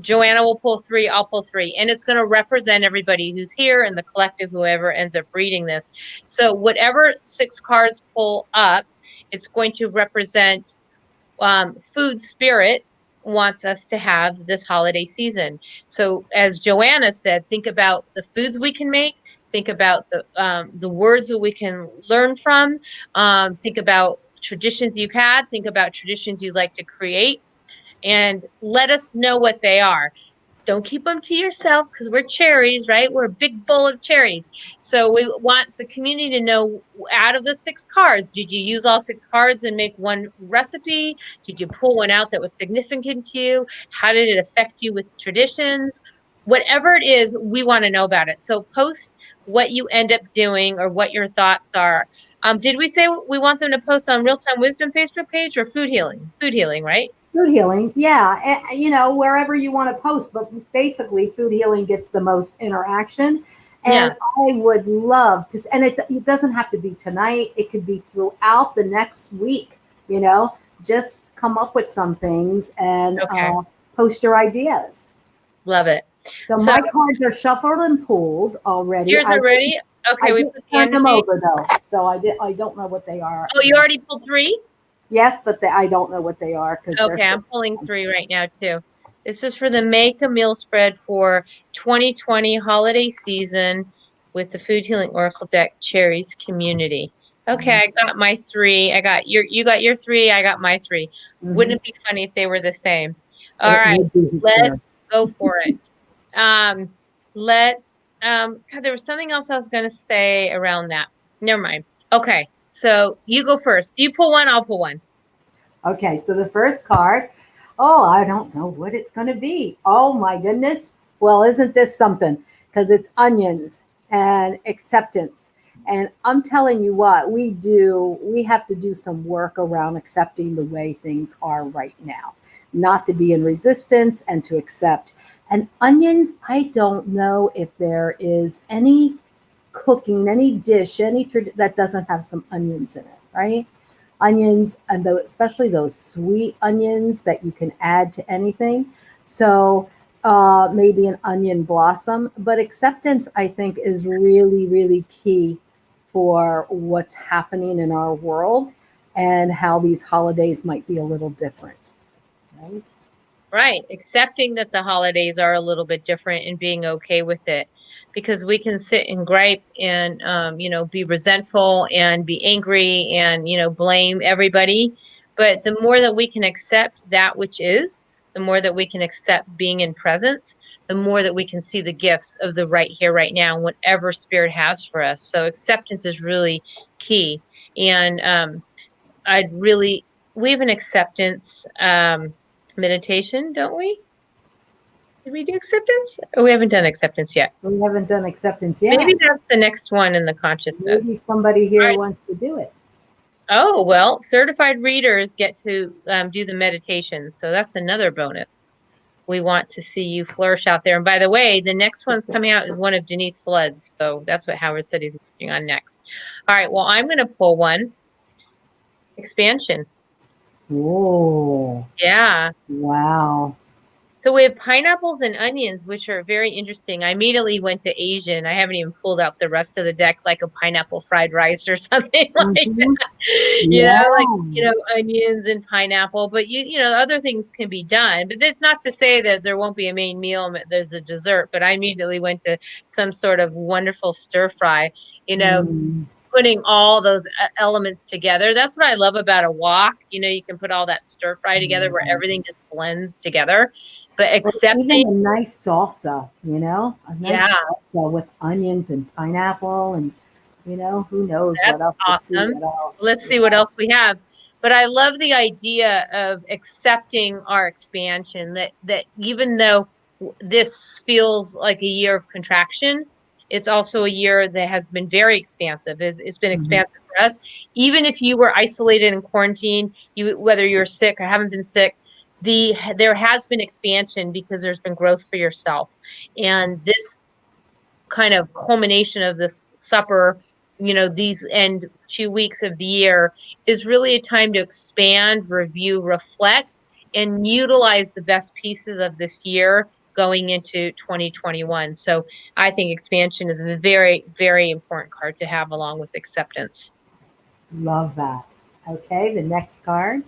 Joanna will pull 3, I'll pull 3, and it's going to represent everybody who's here and the collective, whoever ends up reading this. So whatever 6 cards pull up, it's going to represent food spirit wants us to have this holiday season. So as Joanna said, think about the foods we can make, think about the words that we can learn from, think about traditions you've had, think about traditions you'd like to create, and let us know what they are. Don't keep them to yourself, because we're cherries, right? We're a big bowl of cherries. So we want the community to know, out of the 6 cards, did you use all 6 cards and make one recipe? Did you pull one out that was significant to you? How did it affect you with traditions? Whatever it is, we want to know about it. So post what you end up doing or what your thoughts are. Did we say we want them to post on Real Time Wisdom Facebook page or Food Healing? Food Healing, right? Food healing, yeah, wherever you want to post, but basically food healing gets the most interaction. And Yeah. I would love to, and it doesn't have to be tonight, it could be throughout the next week, just come up with some things and Okay. post your ideas. Love it. So So my cards are shuffled and pulled already. yours are ready? Okay, I we didn't put the turn them energy. over though, so I don't know what they are. Oh, you already pulled 3? Yes, but I don't know what they are because they're. Okay, I'm pulling 3 right now too. This is for the Make a Meal Spread for 2020 holiday season with the Food Healing Oracle deck Cherries Community. Okay, I got my 3. You got your 3, I got my 3. Wouldn't Mhm. it be funny if they were the same? All It right, would be hysterical. let's go for it. Let's God, there was something else I was gonna say around that. Never mind. Okay, so you go first. You pull one, I'll pull one. Okay, so the first card, oh, I don't know what it's going to be. Oh my goodness. Well, isn't this something? Because it's onions and acceptance. And I'm telling you what, we have to do some work around accepting the way things are right now, not to be in resistance and to accept. And onions, I don't know if there is any cooking, any dish, that doesn't have some onions in it, right? Onions, and especially those sweet onions that you can add to anything. So maybe an onion blossom, but acceptance, I think, is really, really key for what's happening in our world and how these holidays might be a little different, right? Right. Accepting that the holidays are a little bit different and being okay with it, because we can sit and gripe and, be resentful and be angry and, blame everybody But the more that we can accept that which is, the more that we can accept being in presence, the more that we can see the gifts of the right here, right now, and whatever spirit has for us. So acceptance is really key. And we have an acceptance meditation, don't we? Did we do acceptance? Oh, we haven't done acceptance yet. We haven't done acceptance yet. Maybe that's the next one in the consciousness. Maybe somebody here wants to do it. Oh, well, certified readers get to do the meditation. So that's another bonus. We want to see you flourish out there. And by the way, the next one's coming out is one of Denise Flood's. So that's what Howard said he's working on next. All right. Well, I'm going to pull one. Expansion. Whoa. Yeah. Wow. So we have pineapples and onions, which are very interesting. I immediately went to Asian. I haven't even pulled out the rest of the deck, like a pineapple fried rice or something like that. Onions and pineapple. But other things can be done. But that's not to say that there won't be a main meal. There's a dessert. But I immediately went to some sort of wonderful stir fry. Putting all those elements together. That's what I love about a wok. You can put all that stir fry together where everything just blends together. But accepting even a nice salsa, a nice salsa with onions and pineapple and who knows what else. Awesome. Let's see what else we have. But I love the idea of accepting our expansion, that even though this feels like a year of contraction, it's also a year that has been very expansive. It's been expansive for us. Even if you were isolated in quarantine, whether you're sick or haven't been sick, there has been expansion because there's been growth for yourself. And this kind of culmination of this supper, these end few weeks of the year is really a time to expand, review, reflect, and utilize the best pieces of this year going into 2021. So I think expansion is a very, very important card to have along with acceptance. Love that. Okay, the next card.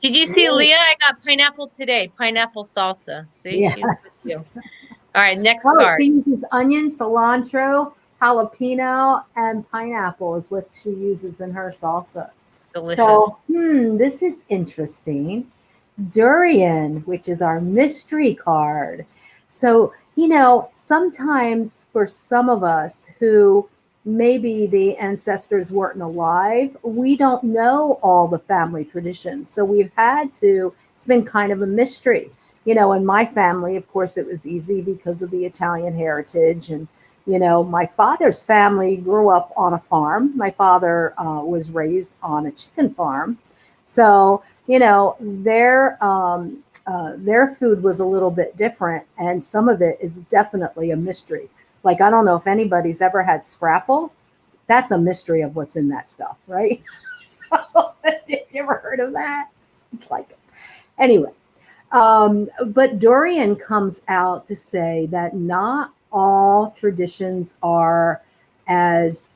Did you see, Leah? I got pineapple today. Pineapple salsa. See? Yes. She's with you. All right, next card. She uses onion, cilantro, jalapeno, and pineapple is what she uses in her salsa. Delicious. So, this is interesting. Durian, which is our mystery card. So, sometimes for some of us who maybe the ancestors weren't alive, we don't know all the family traditions. So it's been kind of a mystery. In my family, of course, it was easy because of the Italian heritage. And, my father's family grew up on a farm. My father was raised on a chicken farm. So, their food was a little bit different. And some of it is definitely a mystery. Like, I don't know if anybody's ever had scrapple. That's a mystery of what's in that stuff, right? So, have you ever heard of that? It's like, anyway. But Dorian comes out to say that not all traditions are as,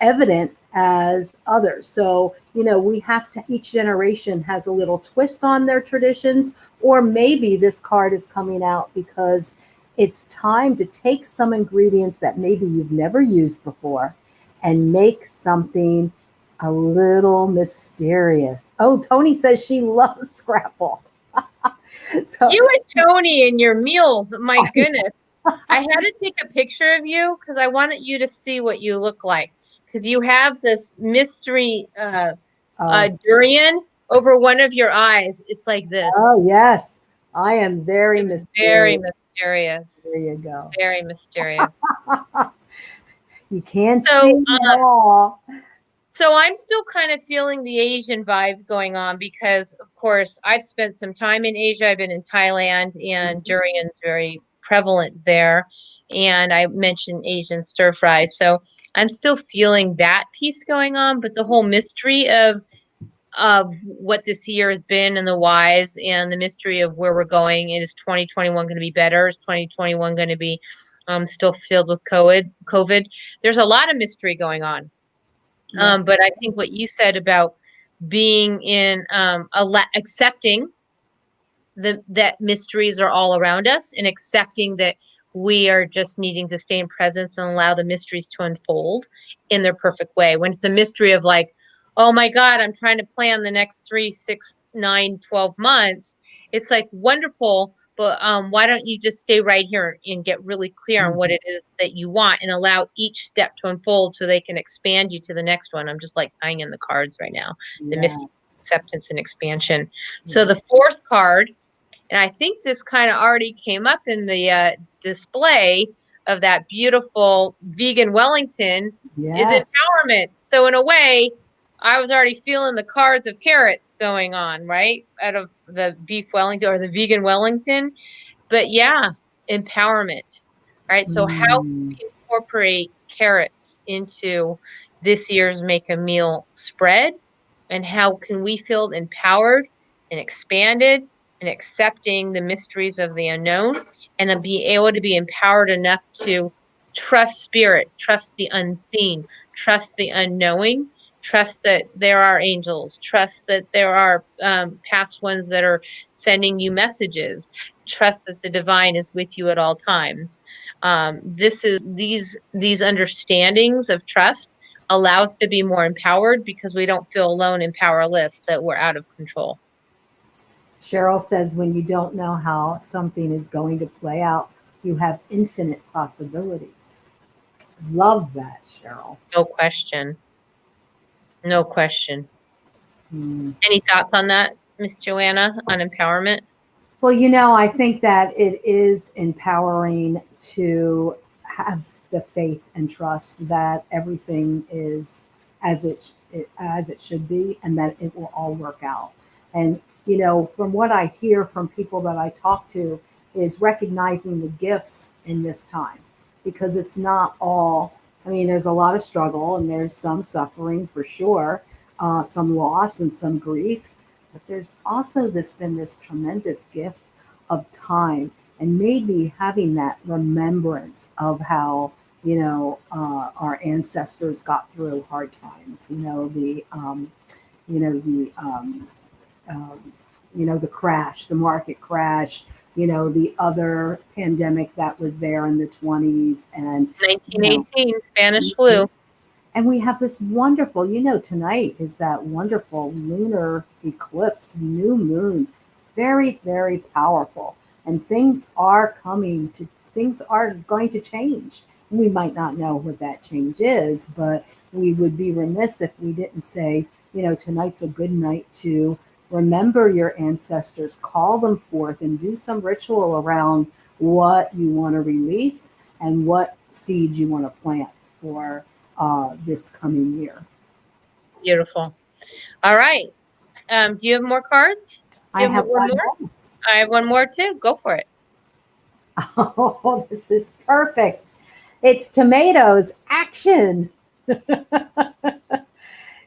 evident as others. So, we have to, each generation has a little twist on their traditions, or maybe this card is coming out because it's time to take some ingredients that maybe you've never used before and make something a little mysterious. Oh, Tony says she loves scrapple. So you and Tony and your meals, my goodness. I had to take a picture of you because I wanted you to see what you look like. Because you have this mystery durian over one of your eyes. It's like this. Oh, yes. I am very mysterious. Very mysterious. There you go. Very mysterious. You can't see it all. So I'm still kind of feeling the Asian vibe going on because, of course, I've spent some time in Asia. I've been in Thailand, and durian's very prevalent there. And I mentioned Asian stir fries. So I'm still feeling that piece going on, but the whole mystery of what this year has been and the whys and the mystery of where we're going. Is 2021 going to be better? Is 2021 going to be still filled with COVID? There's a lot of mystery going on. Yes. But I think what you said about being in accepting that mysteries are all around us, and accepting that we are just needing to stay in presence and allow the mysteries to unfold in their perfect way. When it's a mystery of like, oh my God, I'm trying to plan the next 3, 6, 9, 12 months. It's like wonderful, but why don't you just stay right here and get really clear on what Mhm. it is that you want and allow each step to unfold so they can expand you to the next one. I'm just like tying in the cards right now, the Yeah, mystery, acceptance, and expansion. So yeah, the fourth card, and I think this kind of already came up in the display of that beautiful vegan Wellington, is yes. empowerment. So in a way, I was already feeling the cards of carrots going on, right? Out of the beef Wellington or the vegan Wellington. But yeah, empowerment. All right. So how can Mm. we incorporate carrots into this year's Make a Meal spread? And how can we feel empowered and expanded and accepting the mysteries of the unknown and then be able to be empowered enough to trust spirit, trust the unseen, trust the unknowing, trust that there are angels, trust that there are past ones that are sending you messages, trust that the divine is with you at all times. This is these understandings of trust allow us to be more empowered because we don't feel alone and powerless that we're out of control. Cheryl says when you don't know how something is going to play out, you have infinite possibilities. Love that, Cheryl. No question. No question. Mm. Any thoughts on that, Miss Joanna, on empowerment? Well, I think that it is empowering to have the faith and trust that everything is as it should be, and that it will all work out. And from what I hear from people that I talk to, is recognizing the gifts in this time, because it's not all. I mean, there's a lot of struggle and there's some suffering for sure, some loss and some grief, but there's also been this tremendous gift of time, and maybe having that remembrance of how our ancestors got through hard times. You know the um, the crash, the market crash. The other pandemic that was there in the 20s, and you know 1918, Spanish flu. and we have this wonderful, tonight is that wonderful lunar eclipse, new moon, very, very powerful. And things are going to change. We might not know what that change is, but we would be remiss if we didn't say, tonight's a good night to remember your ancestors, call them forth, and do some ritual around what you want to release and what seeds you want to plant for this coming year. Beautiful. All right. Do you have more cards? Do I you have have one one more? more. I have one more too. Go for it. Oh, this is perfect. It's tomatoes action.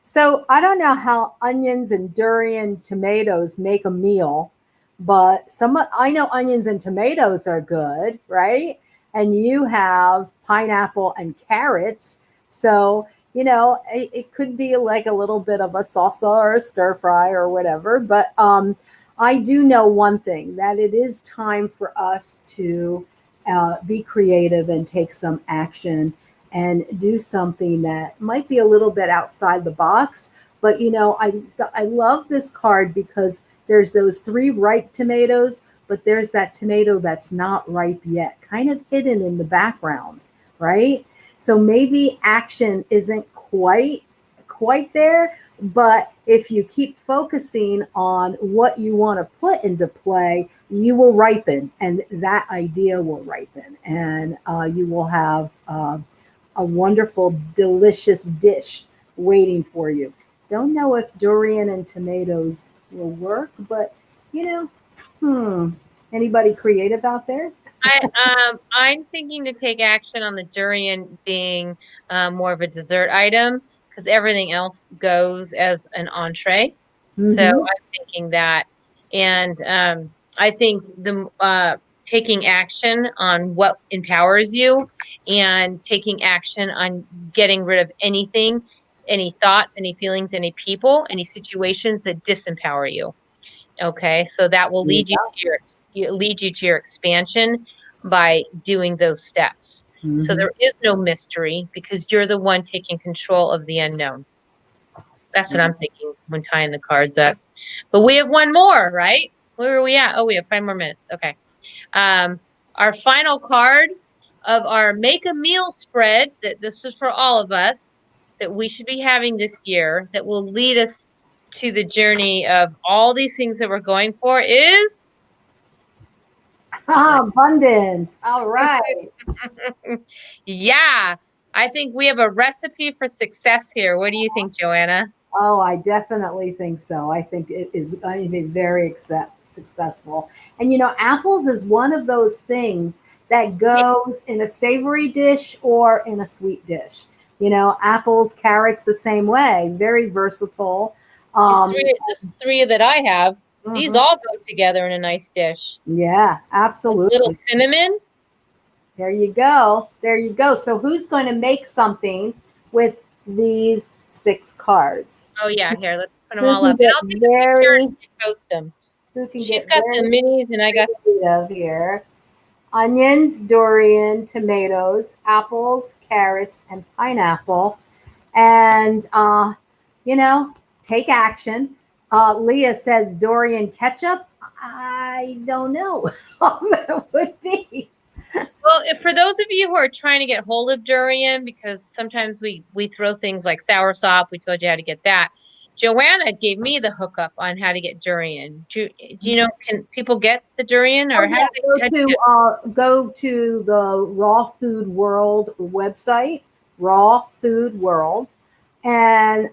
So I don't know how onions and durian tomatoes make a meal, but I know onions and tomatoes are good, right? And you have pineapple and carrots. So, it could be like a little bit of a salsa or a stir fry or whatever. But I do know one thing, that it is time for us to be creative and take some action and do something that might be a little bit outside the box. But I love this card because there's those three ripe tomatoes, but there's that tomato that's not ripe yet, kind of hidden in the background, right? So maybe action isn't quite there, but if you keep focusing on what you want to put into play, you will ripen, and that idea will ripen, and you will have a wonderful, delicious dish waiting for you. Don't know if durian and tomatoes will work, but you know, hmm. Anybody creative out there? I'm thinking to take action on the durian being more of a dessert item because everything else goes as an entree. So Mm-hmm. I'm thinking that, and I think the taking action on what empowers you and taking action on getting rid of anything, any thoughts, any feelings, any people, any situations that disempower you. Okay, so that will There you lead you go. to lead you to your expansion by doing those steps. So Mm-hmm. there is no mystery because you're the one taking control of the unknown. That's what I'm thinking when tying the cards up. But we have one more, right? Where are we at? Oh, we have 5 more minutes. Okay. Our final card of our make a meal spread, that this is for all of us, that we should be having this year, that will lead us to the journey of all these things that we're going for, is Abundance. All right. yeah. I think we have a recipe for success here. What do you think, Joanna? Oh, I definitely think so. I think it is going to be very successful. And apples is one of those things that goes in a savory dish or in a sweet dish. Apples, carrots, the same way. Very versatile. This three that I have, these Mhm. all go together in a nice dish. Yeah, A little absolutely. cinnamon. There you go. There you go. So who's going to make something with these 6 cards? Oh yeah, here, let's put them Who all can up. And get I'll take a picture very and post them. who can She's get got the very minis and I got creative here? Onions, durian, tomatoes, apples, carrots, and pineapple. And take action. Leah says durian ketchup. I don't know how that would be. well, for those of you who are trying to get hold of durian, because sometimes we throw things like soursop, we told you how to get that. Joanna gave me the hookup on how to get durian. Do you know, can people get the durian Oh or yeah, how do you get go to the Raw Food World website, Raw Food World, and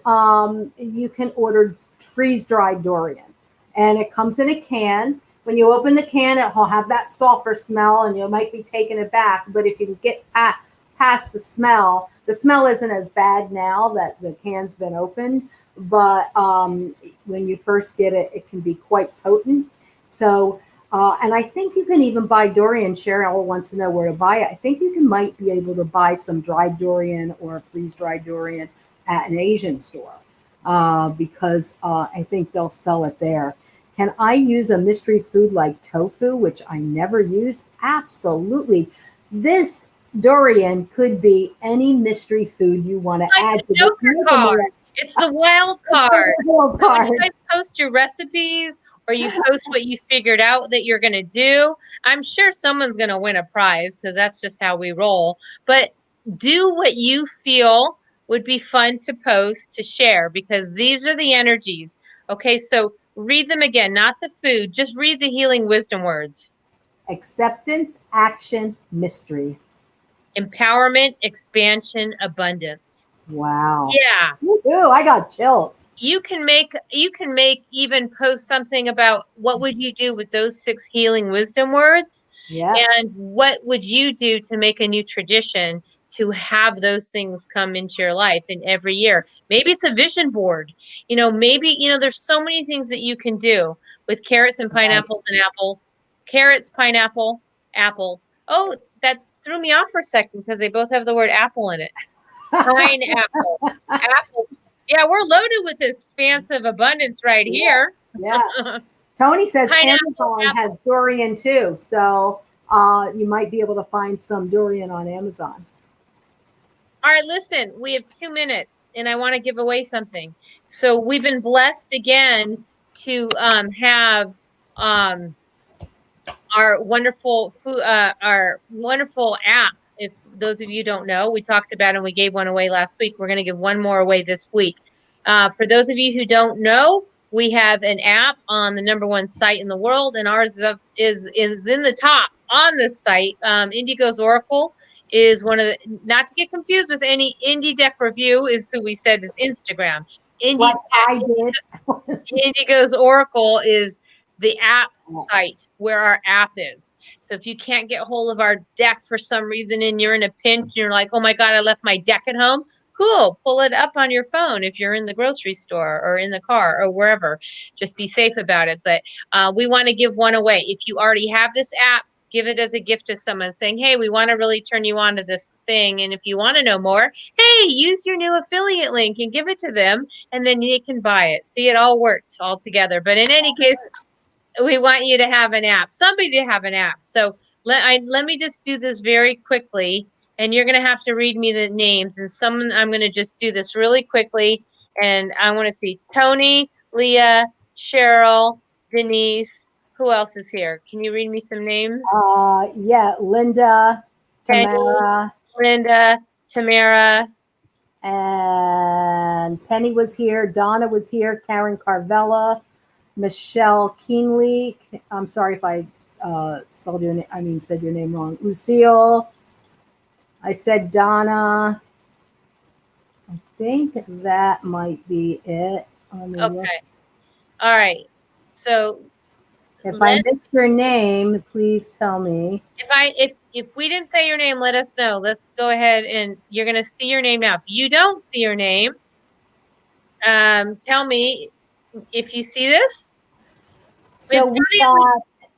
you can order freeze dried durian, and it comes in a can. When you open the can, it will have that sulfur smell, and you might be taken aback. But if you can get past the smell isn't as bad now that the can's been opened. But when you first get it, it can be quite potent. So and I think you can even buy durian. Cheryl wants to know where to buy it. I think might be able to buy some dried durian or freeze dried durian at an Asian store because I think they'll sell it there. Can I use a mystery food like tofu, which I never use? Absolutely. This durian could be any mystery food you want to like add the to this Joker card? meal. It's the wild It's a card. wild So when you card. guys post your recipes or you post what you figured out that you're going to do, I'm sure someone's going to win a prize because that's just how we roll. But do what you feel would be fun to post to share because these are the energies. Okay, so read them again, not the food, just read the healing wisdom words. Acceptance, action, mystery. Empowerment, expansion, abundance. Wow. Yeah. Ooh, I got chills. You can make even post something about what would you do with those 6 healing wisdom words Yeah. and what would you do to make a new tradition to have those things come into your life in every year. Maybe it's a vision board. Maybe there's so many things that you can do with carrots and Right. pineapples and apples. Carrots, pineapple, apple. Oh, that threw me off for a second because they both have the word apple in it. Pineapple, apple. Yeah, we're loaded with expansive abundance right Yeah. here. Yeah. Tony says Pineapple, Amazon has apple. durian too. So you might be able to find some durian on Amazon. All right, listen, we have 2 minutes and I want to give away something. So we've been blessed again to have um, our wonderful app. If those of you don't know, we talked about it and we gave one away last week. We're going to give one more away this week. For those of you who don't know, we have an app on the #1 site in the world, and ours is in the top on this site. Indigo's Oracle is one of the, not to get confused with any Indie Deck Review, is who we said is Instagram. Like Indie I did. Indigo's Oracle is the app site where our app is. So if you can't get hold of our deck for some reason and you're in a pinch and you're like, oh my God, I left my deck at home. Cool. Pull it up on your phone if you're in the grocery store or in the car or wherever. Just be safe about it. But we want to give one away. If you already have this app, give it as a gift to someone saying, hey, we want to really turn you on to this thing. And if you want to know more, hey, use your new affiliate link and give it to them and then they can buy it. See, it all works all together. But in any case, we want you to have an app, somebody to have an app. So let me just do this very quickly, and you're going to have to read me the names. And I'm going to just do this really quickly. And I want to see Tony, Leah, Cheryl, Denise. Who else is here? Can you read me some names? Yeah, Linda, Penny, Tamara, Linda, Tamara. and Penny was here. Donna was here. Karen Carvella, Michelle Keenley. I'm sorry if I spelled your name. I mean, said your name wrong. Lucille. I said Donna. I think that might be it. Let me look. Okay. All right. So If I missed your name, please tell me. if we didn't say your name, let us know. Let's go ahead and you're gonna see your name now. If you don't see your name, tell me if you see this. So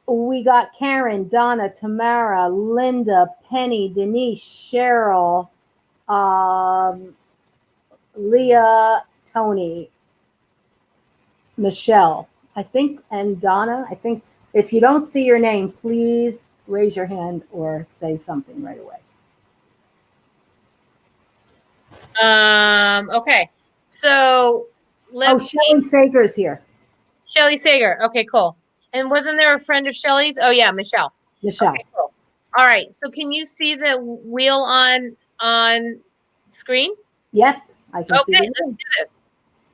we got Karen, Donna, Tamara, Linda, Penny, Denise, Cheryl, Leah, Tony, Michelle, I think, and Donna. I think if you don't see your name, please raise your hand or say something right away. Okay. So Shelly Sager's here. Shelly Sager. Okay, cool. And wasn't there a friend of Shelly's? Oh yeah, Michelle. Michelle. Okay, cool. All right. So can you see the wheel on screen? Yep, I can see. Okay, let's do this.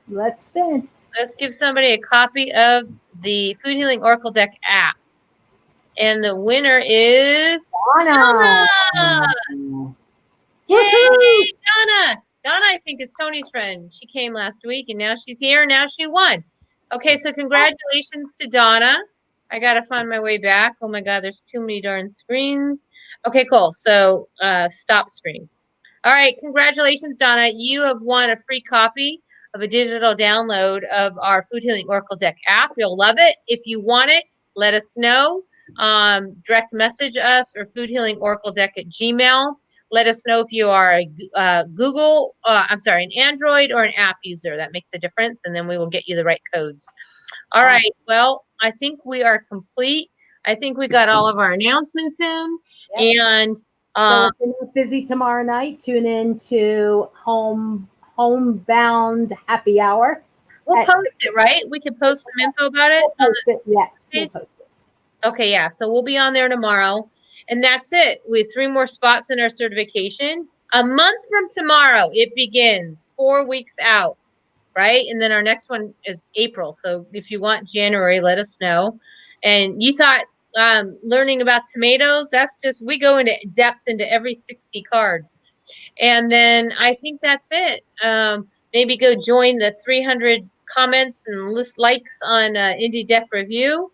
Let's spin. Let's give somebody a copy of the Food Healing Oracle Deck app. And the winner is Donna. Yay, Donna. Donna, I think, is Tony's friend. She came last week and now she's here. Now she won. Okay, so congratulations to Donna. I got to find my way back. Oh my God, there's too many darn screens. Okay, cool. So stop screen. All right, congratulations, Donna. You have won a free copy of a digital download of our Food Healing Oracle Deck app. You'll love it. If you want it, let us know. Direct message us or Food Healing Oracle Deck at Gmail. Let us know if you are a an Android or an app user. That makes a difference, and then we will get you the right codes. All right. Well, I think we are complete. I think we got all of our announcements in, and so if you're busy tomorrow night, tune in to Homebound Happy Hour. We'll post it, right? We can post some info about it. We'll post it. Yeah, we'll post it. Okay, yeah. So we'll be on there tomorrow. And that's it. We have 3 more spots in our certification. A month from tomorrow, it begins 4 weeks out, right? And then our next one is April. So if you want January, let us know. And you thought learning about tomatoes, that's just, we go into depth into every 60 cards. And then I think that's it. Maybe go join the 300 comments and list likes on Indie Deck Review.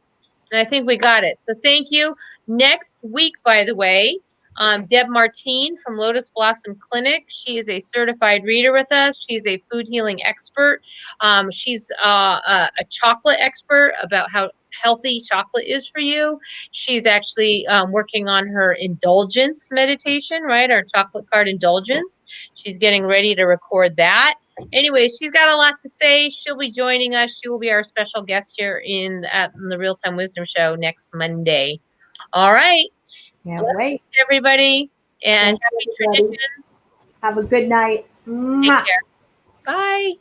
And I think we got it. So thank you. Next week, by the way, Deb Martine from Lotus Blossom Clinic. She is a certified reader with us. She's a food healing expert. She's a chocolate expert about how healthy chocolate is for you. She's actually working on her indulgence meditation, right? Our chocolate card indulgence. She's getting ready to record that. Anyway, she's got a lot to say. She'll be joining us. She will be our special guest here in the Real Time Wisdom Show next Monday. All right. Can't wait. Everybody. And happy traditions. Have a good night. Take care. Bye.